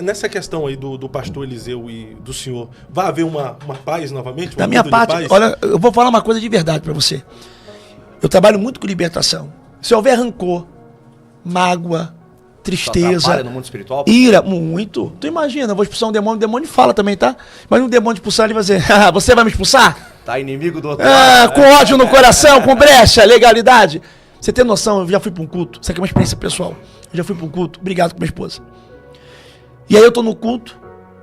Nessa questão aí do pastor Eliseu e do senhor, vai haver uma paz novamente?
Da minha parte, olha, eu vou falar uma coisa de verdade para você. Eu trabalho muito com libertação. Se houver rancor, mágoa, tristeza,
no mundo espiritual?
ira, muito. Tu imagina, eu vou expulsar um demônio, o demônio fala também, tá? Mas um demônio expulsar, ele vai dizer, você vai me expulsar?
Tá inimigo do outro
lado. Com ódio no coração, com brecha, legalidade. Você tem noção, eu já fui para um culto, isso aqui é uma experiência pessoal. Eu já fui para um culto, obrigado com minha esposa. E aí eu tô no culto,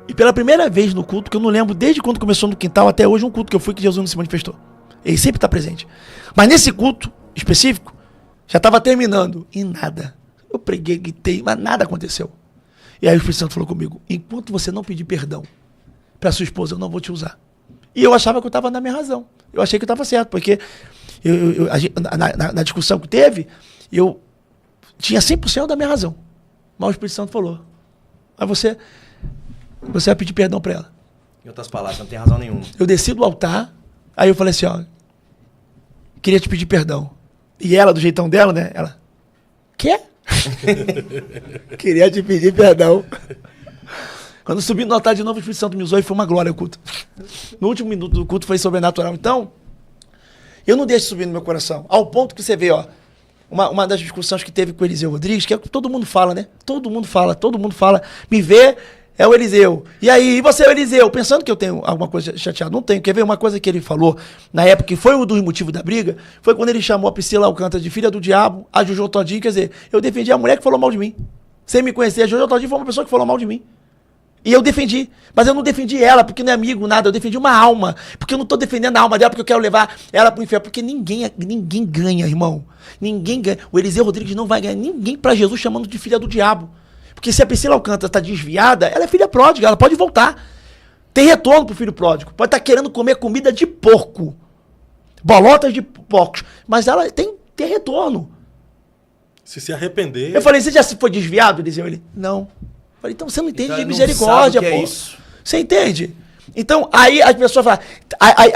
e pela primeira vez no culto, que eu não lembro desde quando começou no quintal até hoje, um culto que eu fui que Jesus não se manifestou. Ele sempre está presente. Mas nesse culto específico, já estava terminando, e nada. Eu preguei, gritei, mas nada aconteceu. E aí o Espírito Santo falou comigo, enquanto você não pedir perdão para sua esposa, eu não vou te usar. E eu achava que eu estava na minha razão. Eu achei que eu estava certo, porque na discussão que teve, eu tinha 100% da minha razão. Mas o Espírito Santo falou, mas você vai pedir perdão para ela.
Em outras palavras, não tem razão nenhuma.
Eu desci do altar, aí eu falei assim, ó, queria te pedir perdão. E ela, do jeitão dela, né? Ela, quê? Queria te pedir perdão. Quando eu subi no altar de novo, o Espírito Santo me usou e foi uma glória o culto. No último minuto do culto foi sobrenatural. Então, eu não deixo subir no meu coração. Ao ponto que você vê, ó, uma das discussões que teve com o Eliseu Rodrigues, que é o que todo mundo fala, né? Todo mundo fala. Me vê, é o Eliseu. E aí, e você é o Eliseu? Pensando que eu tenho alguma coisa chateada. Não tenho. Quer ver uma coisa que ele falou na época, que foi um dos motivos da briga, foi quando ele chamou a Priscila Alcântara de filha do diabo, a Jojo Todinho, quer dizer, eu defendi a mulher que falou mal de mim. Sem me conhecer, a Jojo Todinho foi uma pessoa que falou mal de mim. E eu defendi, mas eu não defendi ela porque não é amigo, nada, eu defendi uma alma, porque eu não estou defendendo a alma dela porque eu quero levar ela para o inferno, porque ninguém ganha, irmão, ninguém ganha, o Eliseu Rodrigues não vai ganhar ninguém para Jesus chamando de filha do diabo, porque se a Priscila Alcântara está desviada, ela é filha pródiga, ela pode voltar, tem retorno pro filho pródigo, pode estar querendo comer comida de porco, bolotas de porcos, mas ela tem retorno.
Se arrepender...
Eu falei, você já foi desviado, Eliseu? Ele, não. Eu falei, então você não entende de misericórdia, pô. É isso. Você entende? Então, aí as pessoas falam...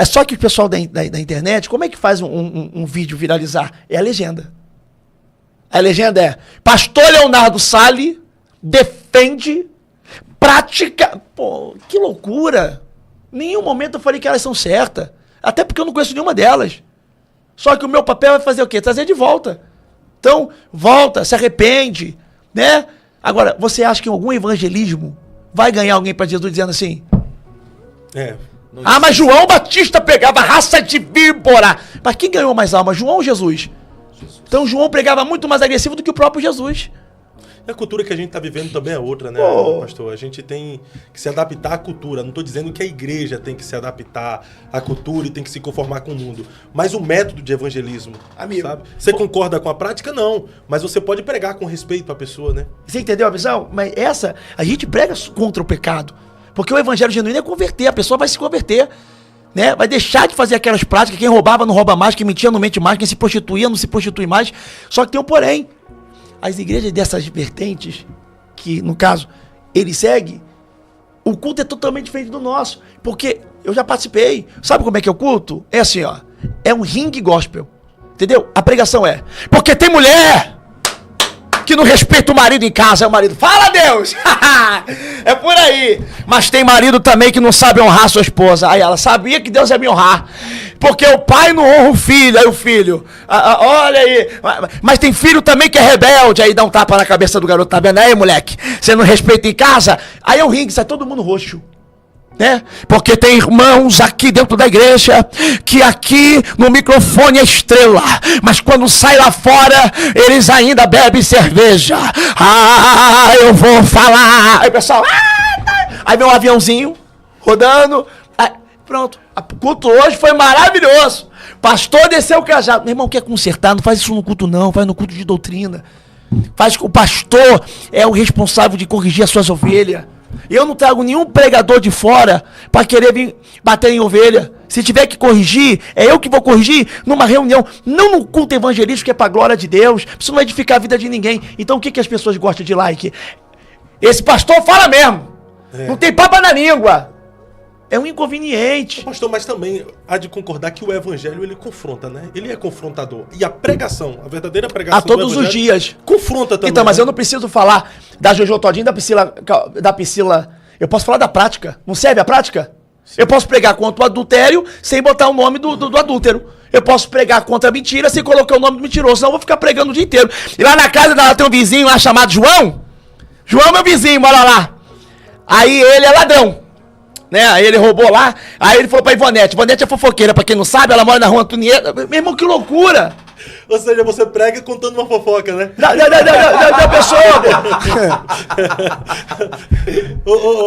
Só que o pessoal da internet, como é que faz um vídeo viralizar? É a legenda. A legenda é... Pastor Leonardo Salles defende prática... Pô, que loucura. Em nenhum momento eu falei que elas são certas. Até porque eu não conheço nenhuma delas. Só que o meu papel é fazer o quê? Trazer de volta. Então, volta, se arrepende, né? Agora, você acha que em algum evangelismo vai ganhar alguém para Jesus dizendo assim? Mas João Batista pegava raça de víbora. Mas quem ganhou mais alma, João ou Jesus? Então João pregava muito mais agressivo do que o próprio Jesus.
A cultura que a gente está vivendo também é outra, né, pastor? A gente tem que se adaptar à cultura. Não estou dizendo que a igreja tem que se adaptar à cultura e tem que se conformar com o mundo. Mas o método de evangelismo,
amigo,
sabe? Você concorda com a prática? Não. Mas você pode pregar com respeito à pessoa, né?
Você entendeu a visão? Mas a gente prega contra o pecado. Porque o evangelho genuíno é converter, a pessoa vai se converter. Né? Vai deixar de fazer aquelas práticas, quem roubava não rouba mais, quem mentia não mente mais, quem se prostituía não se prostitui mais. Só que tem um porém. As igrejas dessas vertentes, que no caso ele segue, o culto é totalmente diferente do nosso. Porque eu já participei. Sabe como é que é o culto? É assim, ó. É um ringue gospel. Entendeu? A pregação é: porque tem mulher que não respeita o marido em casa. É o marido, fala Deus! É por aí. Mas tem marido também que não sabe honrar sua esposa. Aí ela sabia que Deus ia me honrar, porque o pai não honra o filho. Aí o filho, olha aí. Mas tem filho também que é rebelde. Aí dá um tapa na cabeça do garoto. Tá vendo aí, moleque? Você não respeita em casa? Aí é o ringue, sai todo mundo roxo. Né? Porque tem irmãos aqui dentro da igreja que aqui no microfone é estrela, mas quando sai lá fora eles ainda bebem cerveja. Eu vou falar. Aí o pessoal, aí vem um aviãozinho rodando. Aí, pronto, o culto hoje foi maravilhoso. Pastor desceu o cajado. Meu irmão, quer consertar? Não faz isso no culto não, faz no culto de doutrina. O pastor é o responsável de corrigir as suas ovelhas. Eu não trago nenhum pregador de fora para querer vir bater em ovelha. Se tiver que corrigir, é eu que vou corrigir numa reunião, não no culto evangelístico que é para a glória de Deus. Isso não vai edificar a vida de ninguém. Então o que as pessoas gostam de like? Esse pastor fala mesmo. Não tem papo na língua. É um inconveniente.
Pastor, mas também há de concordar que o evangelho, ele confronta, né? Ele é confrontador. E a pregação, a verdadeira pregação
a todos os dias.
Confronta também.
Então, mas eu não preciso falar da Jojo Todinho, da Priscila. Eu posso falar da prática. Não serve a prática? Sim. Eu posso pregar contra o adultério sem botar o nome do adúltero. Eu posso pregar contra a mentira sem colocar o nome do mentiroso. Senão eu vou ficar pregando o dia inteiro. E lá na casa dela tem um vizinho lá chamado João. João é meu vizinho, mora lá. Aí ele é ladrão. Né? Aí ele roubou lá, aí ele falou pra Ivonete. Ivonete é fofoqueira, pra quem não sabe, ela mora na rua Antonieta. Meu irmão, que loucura!
Ou seja, você prega contando uma fofoca, né?
Da pessoa,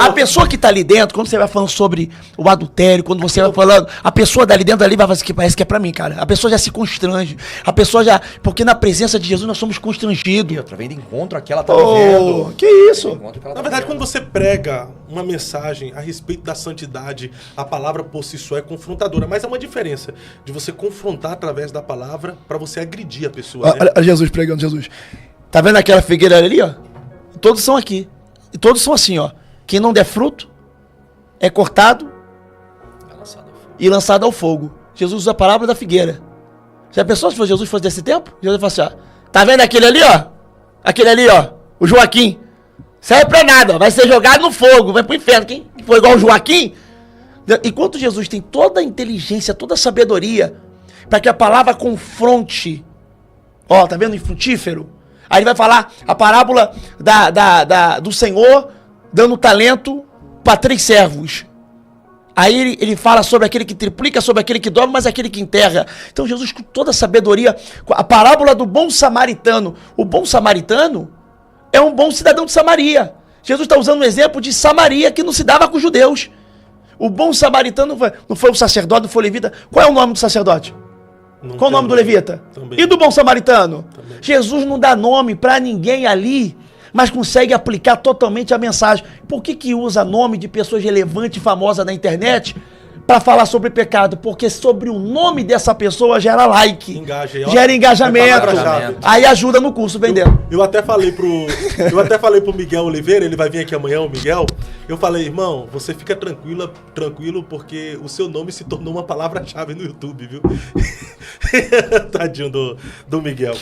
A pessoa que tá ali dentro, quando você vai falando sobre o adultério, quando você vai falando, a pessoa dali dentro ali vai fazer que parece que é pra mim, cara. A pessoa já se constrange. A pessoa já... Porque na presença de Jesus nós somos constrangidos.
E outra, vem de encontro aqui, ela tá vivendo.
Que isso?
Na verdade, quando você prega uma mensagem a respeito da santidade, a palavra por si só é confrontadora. Mas há uma diferença de você confrontar através da palavra para você agredir a pessoa. Né?
Olha Jesus pregando, Jesus. Tá vendo aquela figueira ali, ó? Todos são aqui. E todos são assim, ó. Quem não der fruto é cortado e lançado ao fogo. Jesus usa a parábola da figueira. Já pensou se Jesus fosse desse tempo? Jesus fala assim, ó. Tá vendo aquele ali, ó? Aquele ali, ó. O Joaquim. Serve pra nada, ó. Vai ser jogado no fogo. Vai pro inferno. Quem foi igual o Joaquim? Enquanto Jesus tem toda a inteligência, toda a sabedoria para que a palavra confronte. Ó, tá vendo o infrutífero? Aí ele vai falar a parábola do Senhor dando talento para 3 servos. Aí ele fala sobre aquele que triplica, sobre aquele que dobra, mas aquele que enterra. Então Jesus, com toda a sabedoria, a parábola do bom samaritano. O bom samaritano é um bom cidadão de Samaria. Jesus está usando um exemplo de Samaria que não se dava com os judeus. O bom samaritano não foi o sacerdote, não foi o levita. Qual é o nome do sacerdote?
Não.
Qual o nome do levita?
Também.
E do bom samaritano?
Também.
Jesus não dá nome para ninguém ali, mas consegue aplicar totalmente a mensagem. Por que usa nome de pessoas relevantes e famosas na internet para falar sobre pecado? Porque sobre o nome dessa pessoa gera like, gera engajamento, aí ajuda no curso vendendo.
Eu até falei pro Miguel Oliveira, ele vai vir aqui amanhã, o Miguel. Eu falei, irmão, você fica tranquilo, porque o seu nome se tornou uma palavra-chave no YouTube, viu? Tadinho do Miguel.